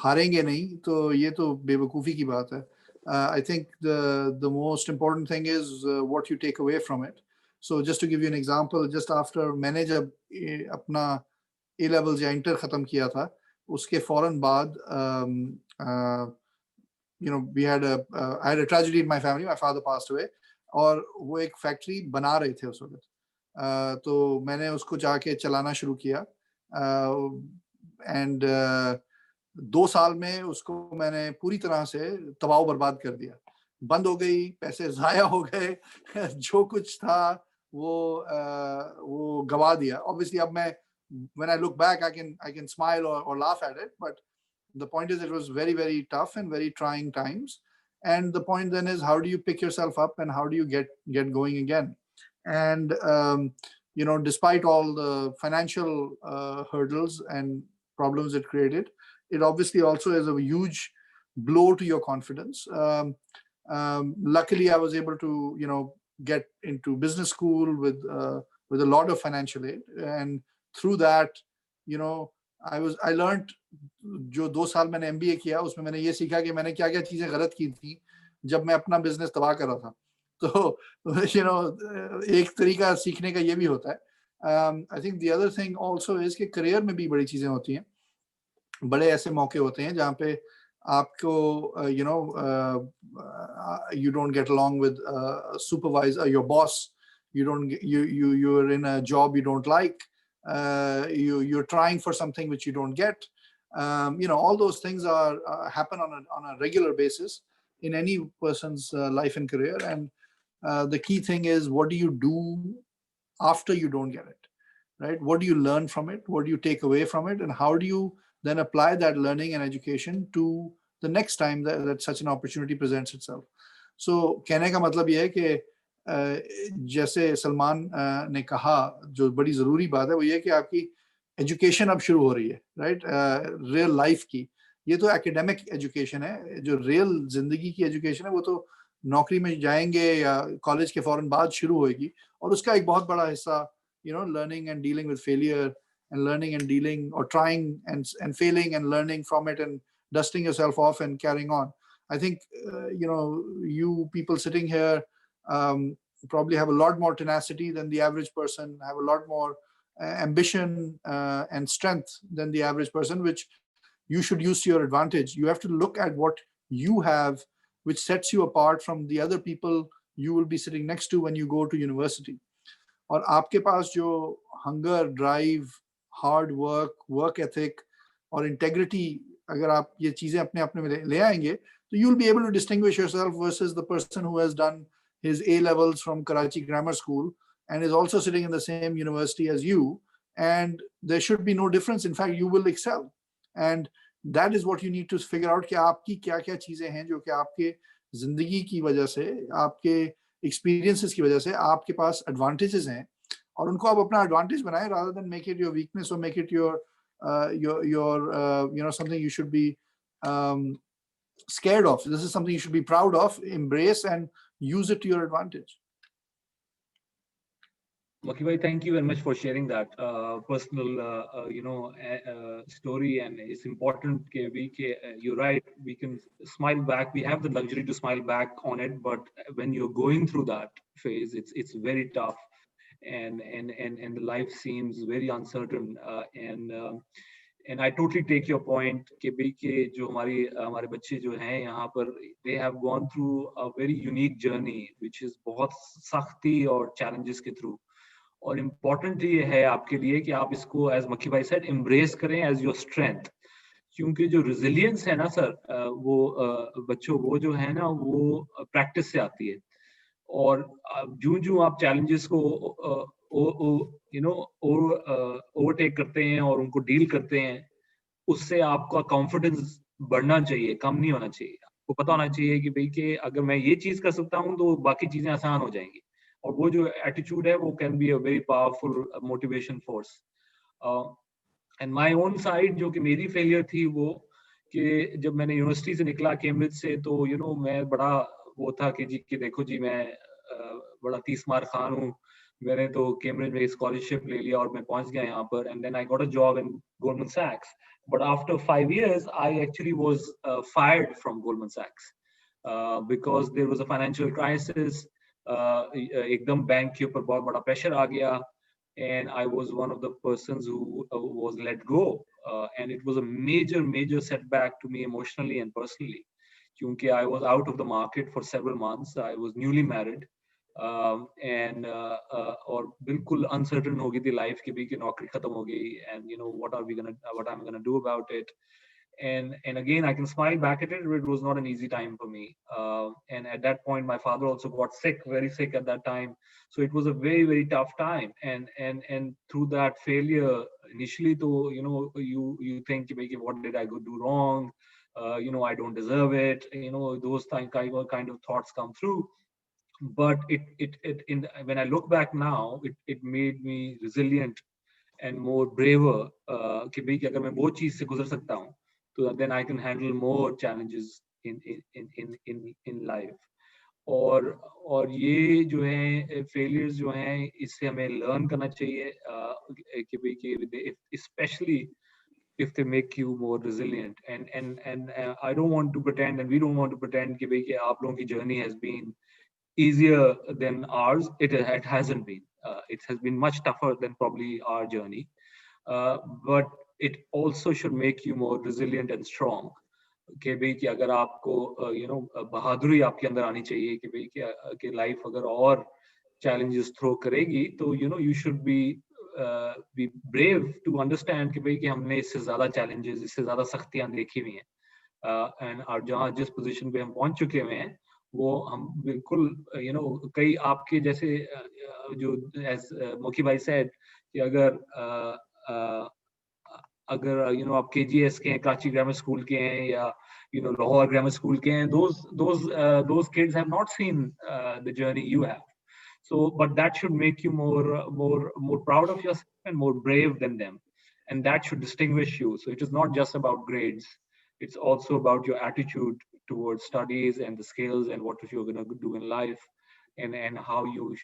हारेंगे नहीं, तो ये तो बेवकूफ़ी की बात है. I think the most important thing is what you take away from it. So just to give you an example, just after मैंने जब अपना A levels या इंटर खत्म किया था, उसके फौरन बाद we had I had a tragedy in my family. My father passed away, और वो एक फैक्ट्री बना रहे थे उस वक्त. तो मैंने उसको जाके चलाना शुरू किया, एंड 2 साल में उसको मैंने पूरी तरह से तबाह बर्बाद कर दिया. बंद हो गई, पैसे ज़ाया हो गए, जो कुछ था वो गवा दिया. Obviously अब मैं, when I look back, I can smile or laugh at it, but the point is it was very, very tough and very trying times. And the point then is, how do you pick yourself up and how do you get going again? And despite all the financial hurdles and problems it created, it obviously also is a huge blow to your confidence. Luckily, I was able to get into business school with a lot of financial aid, and through that, I learned, जो 2 साल मैंने MBA किया उसमें मैंने ये सीखा कि मैंने क्या क्या चीजें गलत की थी जब मैं अपना बिजनेस तबाह कर रहा था. तो एक तरीका सीखने का ये भी होता है. I think the other thing also is कि करियर में भी बड़ी चीजें होती हैं, बड़े ऐसे मौके होते हैं जहाँ पे आपको you don't get along with supervisor, your boss, you're in a job you don't like, you're trying for something which you don't get. All those things are happen on a regular basis in any person's life and career. And the key thing is, what do you do after you don't get it, right? What do you learn from it? What do you take away from it? And how do you then apply that learning and education to the next time that such an opportunity presents itself? So कहने का मतलब ये है कि जैसे सलमान ने कहा, जो बड़ी ज़रूरी बात है वो ये कि आपकी एजुकेशन अब शुरू हो रही है, राइट? रियल लाइफ की. ये तो एकेडमिक एजुकेशन है. जो रियल जिंदगी की एजुकेशन है वो तो नौकरी में जाएंगे या कॉलेज के फौरन बाद शुरू होएगी, और उसका एक बहुत बड़ा हिस्सा learning and dealing with failure, and learning and dealing or trying and failing and learning from it and dusting yourself off and carrying on. I think you people sitting here probably have a lot more tenacity than the average person, have a lot more ambition and strength than the average person, which you should use to your advantage. You have to look at what you have, which sets you apart from the other people you will be sitting next to when you go to university. और आपके पास जो hunger, drive, hard work, work ethic और integrity, अगर आप ये चीजें अपने में ले आएंगे, तो you'll be able to distinguish yourself versus the person who has done his A levels from Karachi Grammar School and is also sitting in the same university as you, and there should be no difference. In fact, you will excel. And that is what you need to figure out, कि आपकी क्या-क्या चीजें हैं जो कि आपके जिंदगी की वजह से, आपके experiences की वजह से आपके पास advantages हैं, और उनको आप अपना advantage बनाएं rather than make it your weakness or make it your something you should be scared of. This is something you should be proud of, embrace and use it to your advantage. Maki bhai, thank you very much for sharing that personal story. And it's important you're right, we can smile back, we have the luxury to smile back on it, but when you're going through that phase, it's very tough, and the life seems very uncertain, and I totally take your point कि जो हमारे बच्चे जो हैं यहाँ पर, they have gone through a very unique journey which is बहुत सख्ती और challenges के through. और इम्पोर्टेंट ये है आपके लिए कि आप इसको, एज मक्की भाई सेड, एम्ब्रेस करें एज योर स्ट्रेंथ, क्योंकि जो रेजिलियंस है ना सर, वो बच्चों वो जो है ना, वो प्रैक्टिस से आती है. और जो आप चैलेंजेस को ओवरटेक करते हैं और उनको डील करते हैं, उससे आपका कॉन्फिडेंस बढ़ना चाहिए, कम नहीं होना चाहिए. आपको पता होना चाहिए कि भाई कि अगर मैं ये चीज कर सकता हूँ तो बाकी चीजें आसान हो जाएंगी. और वो जो एटीट्यूड है वो can be a very powerful motivation force. And my own side, जो कि मेरी फेलियर थी, वो कि जब मैंने यूनिवर्सिटी से निकला कैम्ब्रिज से, तो मैं बड़ा वो था कि देखो जी, मैं बड़ा 30 मार खान हूँ, मैंने तो कैम्ब्रिज में स्कॉलरशिप ले लिया और मैं पहुंच गया यहाँ पर. And then I got a job in Goldman सैक्स, but after 5 years I actually was fired from Goldman सैक्स. because there was a financial crisis. एकदम बैंक के ऊपर बहुत बड़ा pressure आ गया, and I was one of the persons who was let go, and it was a major setback to me emotionally and personally, क्योंकि I was out of the market for several months. I was newly married, and और बिल्कुल uncertain हो गई थी life की भी कि नौकरी खत्म हो गई, and what am I gonna do about it. And again, I can smile back at it, but it was not an easy time for me. And at that point, my father also got sick, very sick at that time. So it was a very tough time. And through that failure, initially, to you think, what did I do wrong? I don't deserve it. Those kind of thoughts come through. But when I look back now, it made me resilient and more braver. कि भाई कि अगर मैं वो चीज से गुजर सकता हूँ, तो then I can handle more challenges in life. और ये जो है failures जो हैं, इससे हमें learn करना चाहिए, कि भाई कि especially if they make you more resilient. And I don't want to pretend, and we don't want to pretend कि भाई कि आप लोगों की journey has been easier than ours. It hasn't been. It has been much tougher than probably our journey. But it also should make you more resilient and strong. कि भाई कि अगर आपको बहादुरी आपके अंदर आनी चाहिए कि भाई कि लाइफ अगर और challenges throw करेगी, तो you should be brave to understand कि भाई कि हमने इससे ज़्यादा challenges, इससे ज़्यादा सख्तियां देखी हुई हैं, and जहाँ जिस position पे हम पहुंच चुके हुए हैं, वो हम बिल्कुल कई आपके जैसे जो as मोकी भाई said कि अगर आप KGS के हैं, कराची ग्रामर स्कूल के हैं, या लाहौर ग्रामर स्कूल के हैं, those kids have not seen the journey you have. So, but that should make you more proud of yourself and more brave than them, and that should distinguish you. So it is not just about grades; it's also about your attitude towards studies and the skills and what you're going to do in life, and how you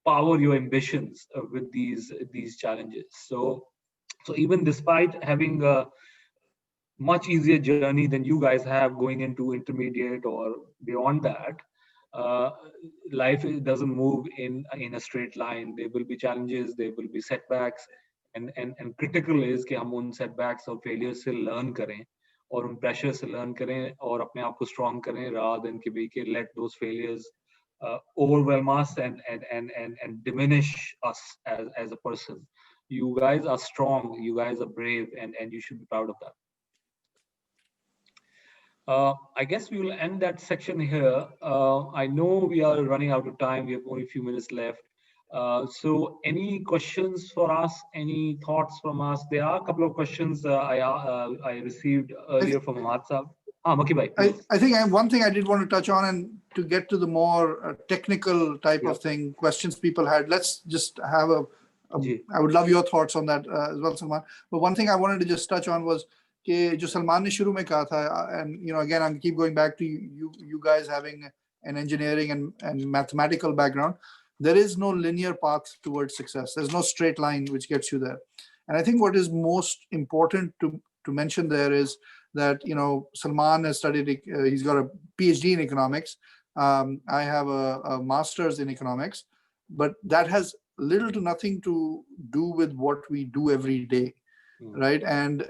power your ambitions with these challenges. So even despite having a much easier journey than you guys have going into intermediate or beyond that, life doesn't move in a straight line. There will be challenges, there will be setbacks, and critical is कि हम उन setbacks और failures से learn करें, और उन pressure से learn करें, और अपने आप को strong करें, rather than कि let those failures overwhelm us and diminish us as a person. You guys are strong, you guys are brave, and you should be proud of that. I guess we will end that section here. I know we are running out of time. We have only a few minutes left. So any questions for us? Any thoughts from us? There are a couple of questions I received earlier from WhatsApp. Moki bhai, I think one thing I did want to touch on, and to get to the more technical type of thing, questions people had, let's just have I would love your thoughts on that as well, Salman. But one thing I wanted to just touch on was कि जो सलमान ने शुरू में कहा था, and again I keep going back to you guys having an engineering and mathematical background. There is no linear path towards success. There's no straight line which gets you there. And I think what is most important to mention there is that Salman has studied, he's got a PhD in economics. I have a master's in economics, but that has little to nothing to do with what we do every day. Right. And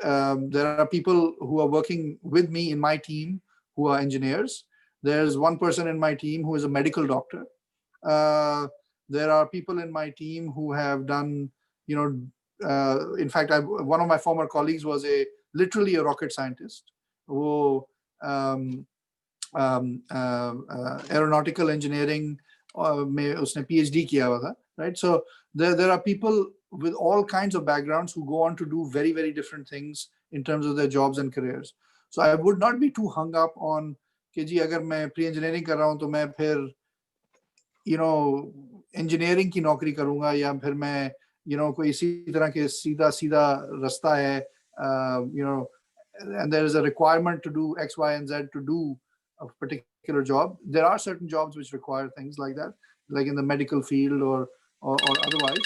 there are people who are working with me in my team who are engineers. There's one person in my team who is a medical doctor. There are people in my team who have done, in fact, one of my former colleagues was literally a rocket scientist who aeronautical engineering में उसने PhD किया हुआ था, right? So there are people with all kinds of backgrounds who go on to do very, very different things in terms of their jobs and careers. So I would not be too hung up on कि जी अगर मैं pre-engineering कर रहा हूँ तो मैं फिर engineering की नौकरी करूँगा, या फिर मैं कोई इसी तरह के सीधा रास्ता है, and there is a requirement to do X, Y, and Z to do a particular job. There are certain jobs which require things like that, like in the medical field or otherwise.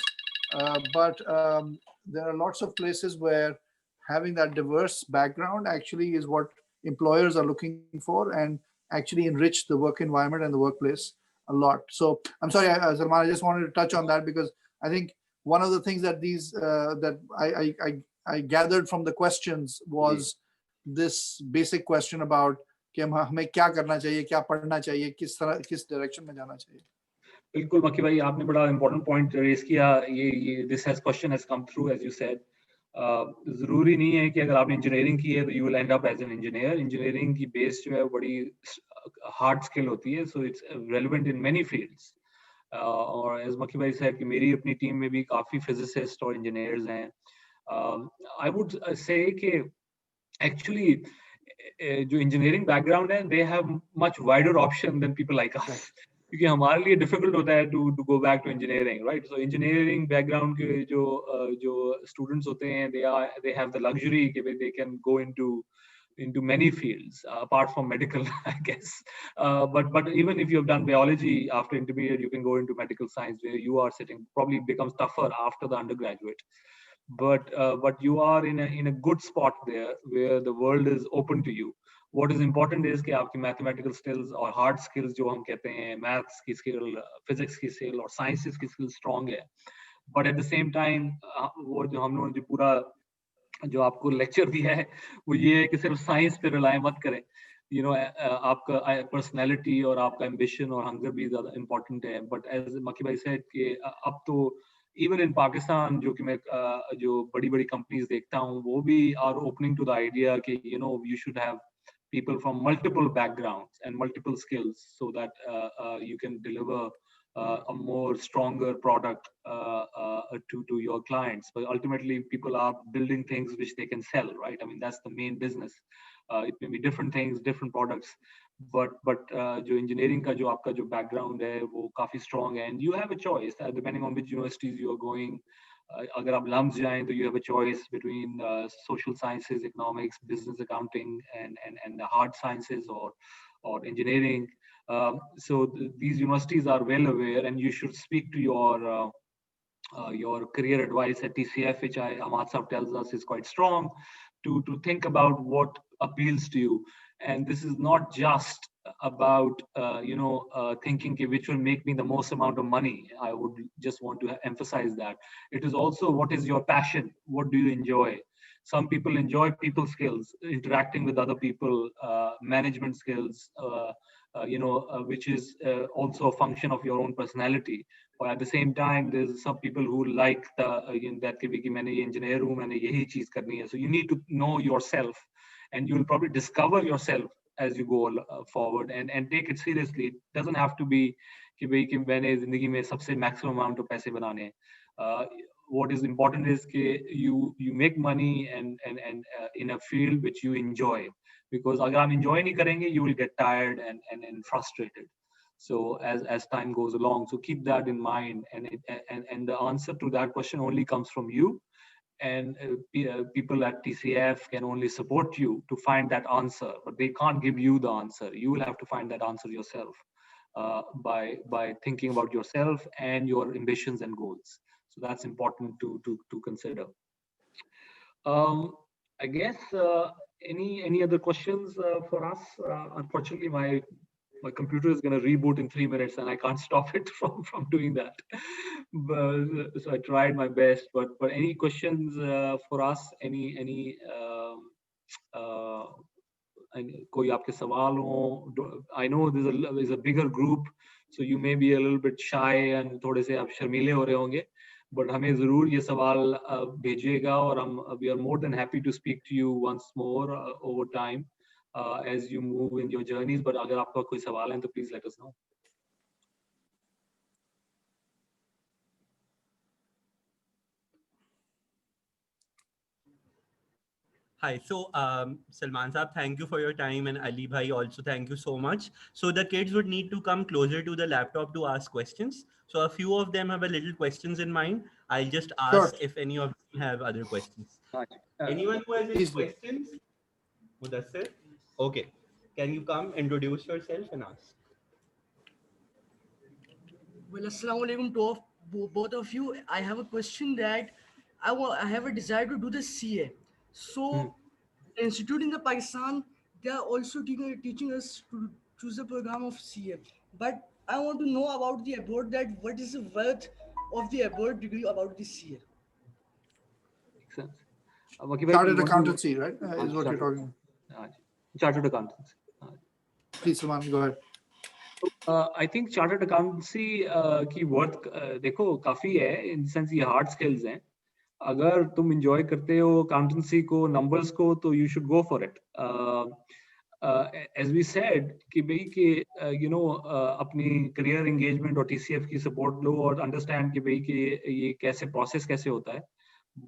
But there are lots of places where having that diverse background actually is what employers are looking for and actually enrich the work environment and the workplace a lot. So I'm sorry, Salman, I just wanted to touch on that because I think one of the things that that I gathered from the questions was this basic question about कि हमें क्या करना चाहिए, क्या पढ़ना चाहिए, किस direction में जाना चाहिए. बिल्कुल मक्की भाई, आपने बड़ा important point रेज किया. this question has come through as you said. जरूरी नहीं है कि अगर आपने इंजीनियरिंग की है तो you will end up as an engineer. Engineering की बेस जो है बड़ी हार्ड स्किल होती है, so it's relevant in many fields. और as मक्की भाई said कि मेरी अपनी टीम में भी काफी physicists और engineers हैं. I would say कि actually जो इंजीनियरिंग बैकग्राउंड है, they have much wider option than people like us. क्योंकि हमारे लिए डिफिकल्ट होता है to go back to engineering, right? So engineering background के जो students होते हैं, they have the luxury कि they can go into many fields apart from medical, I guess. But even if you have done biology after intermediate, you can go into medical science where you are sitting. Probably becomes tougher after the undergraduate. But you are in a good spot there where the world is open to you. What is important is कि आपकी mathematical skills और hard skills जो हम कहते हैं, maths की skill, physics की skill और sciences की skill strong है. But at the same time, वो जो हम लोगों ने जो पूरा जो आपको lecture दिया है, वो ये है कि सिर्फ science पे rely मत करें. You know, आपका personality और आपका ambition और hunger भी ज़्यादा important है. But as मक्की भाई said कि अब तो even in Pakistan, जो कि मैं जो बड़ी companies देखता हूँ, वो भी are opening to the idea कि you know you should have people from multiple backgrounds and multiple skills so that you can deliver a more stronger product to your clients. But ultimately, people are building things which they can sell, right? I mean, that's the main business. It may be different things, different products, but जो engineering का जो आपका जो background है, वो काफी strong है, and you have a choice depending on which universities you are going. अगर आप LUMS जाएं तो you have a choice between social sciences, economics, business accounting, and the hard sciences or engineering. So these universities are well aware, and you should speak to your career advice at TCF, which Ahmad Saab tells us is quite strong, to think about what appeals to you. And this is not just about thinking which will make me the most amount of money. I would just want to emphasize that. It is also what is your passion, what do you enjoy. Some people enjoy people skills, interacting with other people, management skills, which is also a function of your own personality. But at the same time, there's some people who like that कि मैंने ये engineer हूँ, मैंने यही चीज करनी है. So you need to know yourself, and you will probably discover yourself as you go forward and take it seriously. It doesn't have to be कि मैंने जिंदगी में सबसे maximum amount of पैसे बनाने हैं. What is important is कि you make money and in a field which you enjoy. Because अगर आप enjoy नहीं करेंगे, you will get tired and frustrated. So as time goes along, so keep that in mind, and the answer to that question only comes from you. And people at TCF can only support you to find that answer, but they can't give you the answer. You will have to find that answer yourself by thinking about yourself and your ambitions and goals. So that's important to consider. I guess any other questions for us? Unfortunately, my computer is going to reboot in 3 minutes, and I can't stop it from doing that. But, so I tried my best. But any questions for us? Any कोई आपके सवाल हो? I know there's a bigger group, so you may be a little bit shy and थोड़े से आप शर्मीले हो रहे होंगे. But हमें ज़रूर ये सवाल भेजिएगा, और we are more than happy to speak to you once more over time as you move in your journeys. But अगर आपका कोई सवाल है तो please let us know. Hi, so Salman Saab, thank you for your time, and Ali Bhai also thank you so much. So the kids would need to come closer to the laptop to ask questions. So a few of them have a little questions in mind. I'll just ask if any of them have other questions. Anyone who has any questions? Mudassir? Okay. Can you come, introduce yourself and ask? Well, assalamu alaikum to both of you. I have a question that I have a desire to do the CA. So, the institute in the Pakistan, they are also teaching us to choose the program of CA. But I want to know about the abroad, that what is the worth of the abroad degree about the CA? Makes sense. Waki bhai, do Chartered you want to- accountancy, right? Is what you're talking about. Chartered accountants. Please, Salman, go ahead. I think chartered accountancy की worth देखो काफी है, in the sense ये hard skills हैं. अगर तुम enjoy करते हो accountancy को, numbers को, तो you should go for it. As we said कि भाई कि you know अपनी career engagement और TCF की support लो और understand कि भाई कि ये कैसे process कैसे होता है.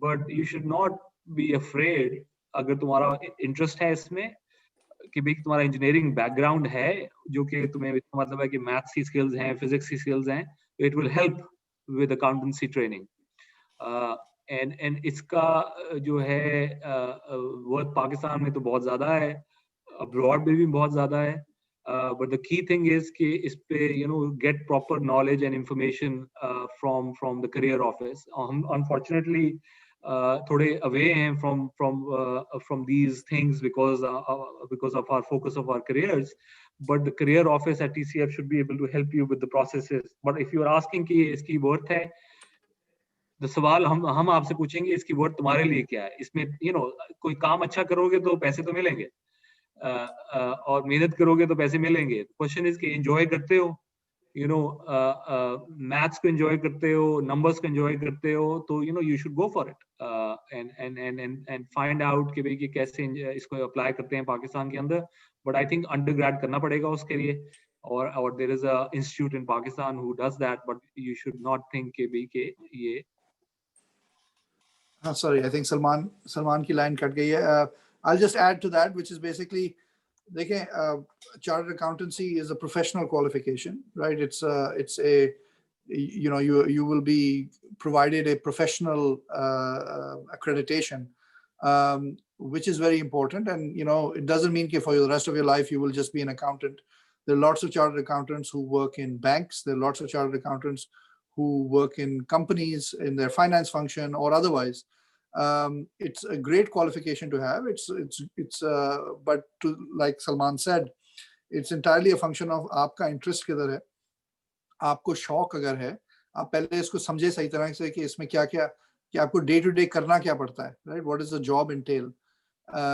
But you should not be afraid अगर तुम्हारा interest है इसमें कि भाई तुम्हारा इंजीनियरिंग बैकग्राउंड है, जो कि तुम्हें मतलब है कि मैथ्स की स्किल्स हैं, फिजिक्स की स्किल्स हैं, it will help with accountancy training. And इसका जो है वर्थ पाकिस्तान में तो बहुत ज्यादा है, अब्रॉड में भी बहुत ज्यादा है, but the key thing is कि इस पे you know get proper knowledge and information from the career office. हम अनफॉर्चुनेटली थोड़े away हैं from these things because of our focus of our careers, but the career office at TCF should be able to help you with the processes. But if you are asking कि इसकी worth है, the सवाल हम आपसे पूछेंगे इसकी worth तुम्हारे लिए क्या है. इसमें you know कोई काम अच्छा करोगे तो पैसे तो मिलेंगे, और मेहनत करोगे तो पैसे मिलेंगे. Question is कि enjoy करते हो, you know maths को enjoy करते हो, numbers को enjoy करते हो, तो you know you should go for it and find out कि भाई कि कैसे इसको apply करते हैं पाकिस्तान के अंदर. But I think undergrad करना पड़ेगा उसके लिए, or there is a institute in Pakistan who does that, but you should not think कि भाई कि ये Sorry, I think Salman की line कट गई है. I'll just add to that, which is basically, देखिए, chartered accountancy is a professional qualification, right? It's a you know you will be provided a professional accreditation, which is very important. And you know it doesn't mean that for the rest of your life you will just be an accountant. There are lots of chartered accountants who work in banks. There are lots of chartered accountants who work in companies in their finance function or otherwise. It's a great qualification to have. But to, like Salman said, it's entirely a function of आपका interest किधर है, आपको शौक अगर है, आप पहले इसको समझे सही तरह से कि इसमें क्या क्या कि आपको day to day करना क्या पड़ता है, right? What does the job entail?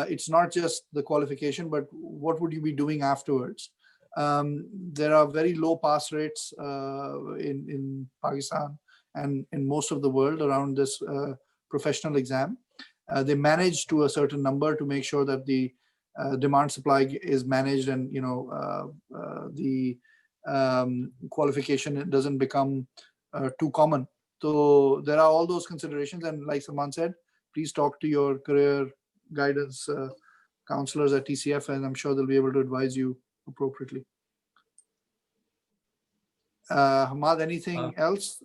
It's not just the qualification, but what would you be doing afterwards? There are very low pass rates in Pakistan and in most of the world around this professional exam. They manage to a certain number to make sure that the demand supply is managed, and you know the qualification doesn't become too common. So there are all those considerations, and like Salman said, please talk to your career guidance counselors at TCF, and I'm sure they'll be able to advise you appropriately. Hamad, anything else?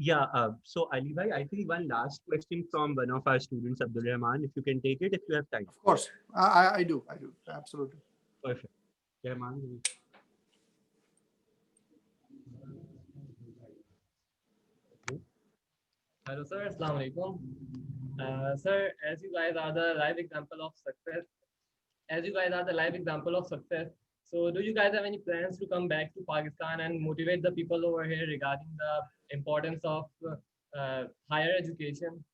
Yeah, so Ali bhai, I think one last question from one of our students, Abdul Rahman, if you can take it, if you have time. Of course, I do, absolutely. Perfect. Rahman. Hello sir, Assalamu alaikum. Sir, as you guys are the live example of success, so do you guys have any plans to come back to Pakistan and motivate the people over here regarding the importance of higher education?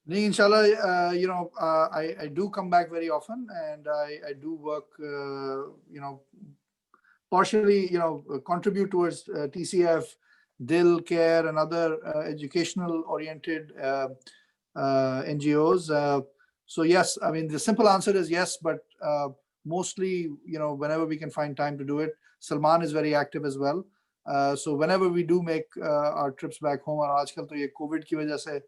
Inshallah, you know, I do come back very often, and I do work, you know, partially, you know, contribute towards TCF, Dil, CARE, and other educational oriented NGOs. So yes, I mean, the simple answer is yes, but mostly, you know, whenever we can find time to do it. Salman is very active as well. So whenever we do make our trips back home, और आजकल तो ये Covid की वजह से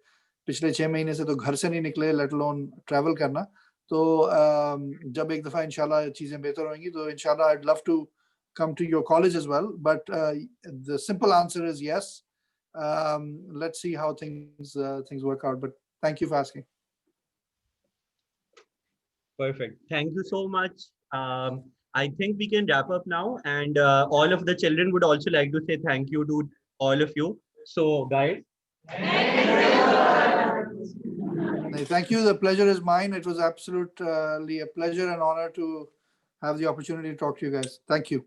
पिछले 6 महीने से तो घर से नहीं निकले, let alone travel करना. तो जब एक दफा इंशाल्लाह चीजें बेहतर होंगी तो इंशाल्लाह I'd love to come to your college as well. But the simple answer is yes. Let's see how things work out. But thank you for asking. Perfect. Thank you so much. I think we can wrap up now, and all of the children would also like to say thank you to all of you. So guys. Thank you. The pleasure is mine. It was absolutely a pleasure and honor to have the opportunity to talk to you guys. Thank you.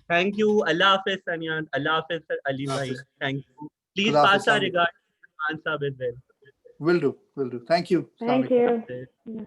Thank you. Allah Hafiz, Sanyan. Allah Hafiz, Ali bhai. Hafiz. Thank you. Please Allah pass Hafiz, our Sanyan. regards to Salman Saab as well. Will do. Will do. Thank you. Thank Assalamu alaikum. you.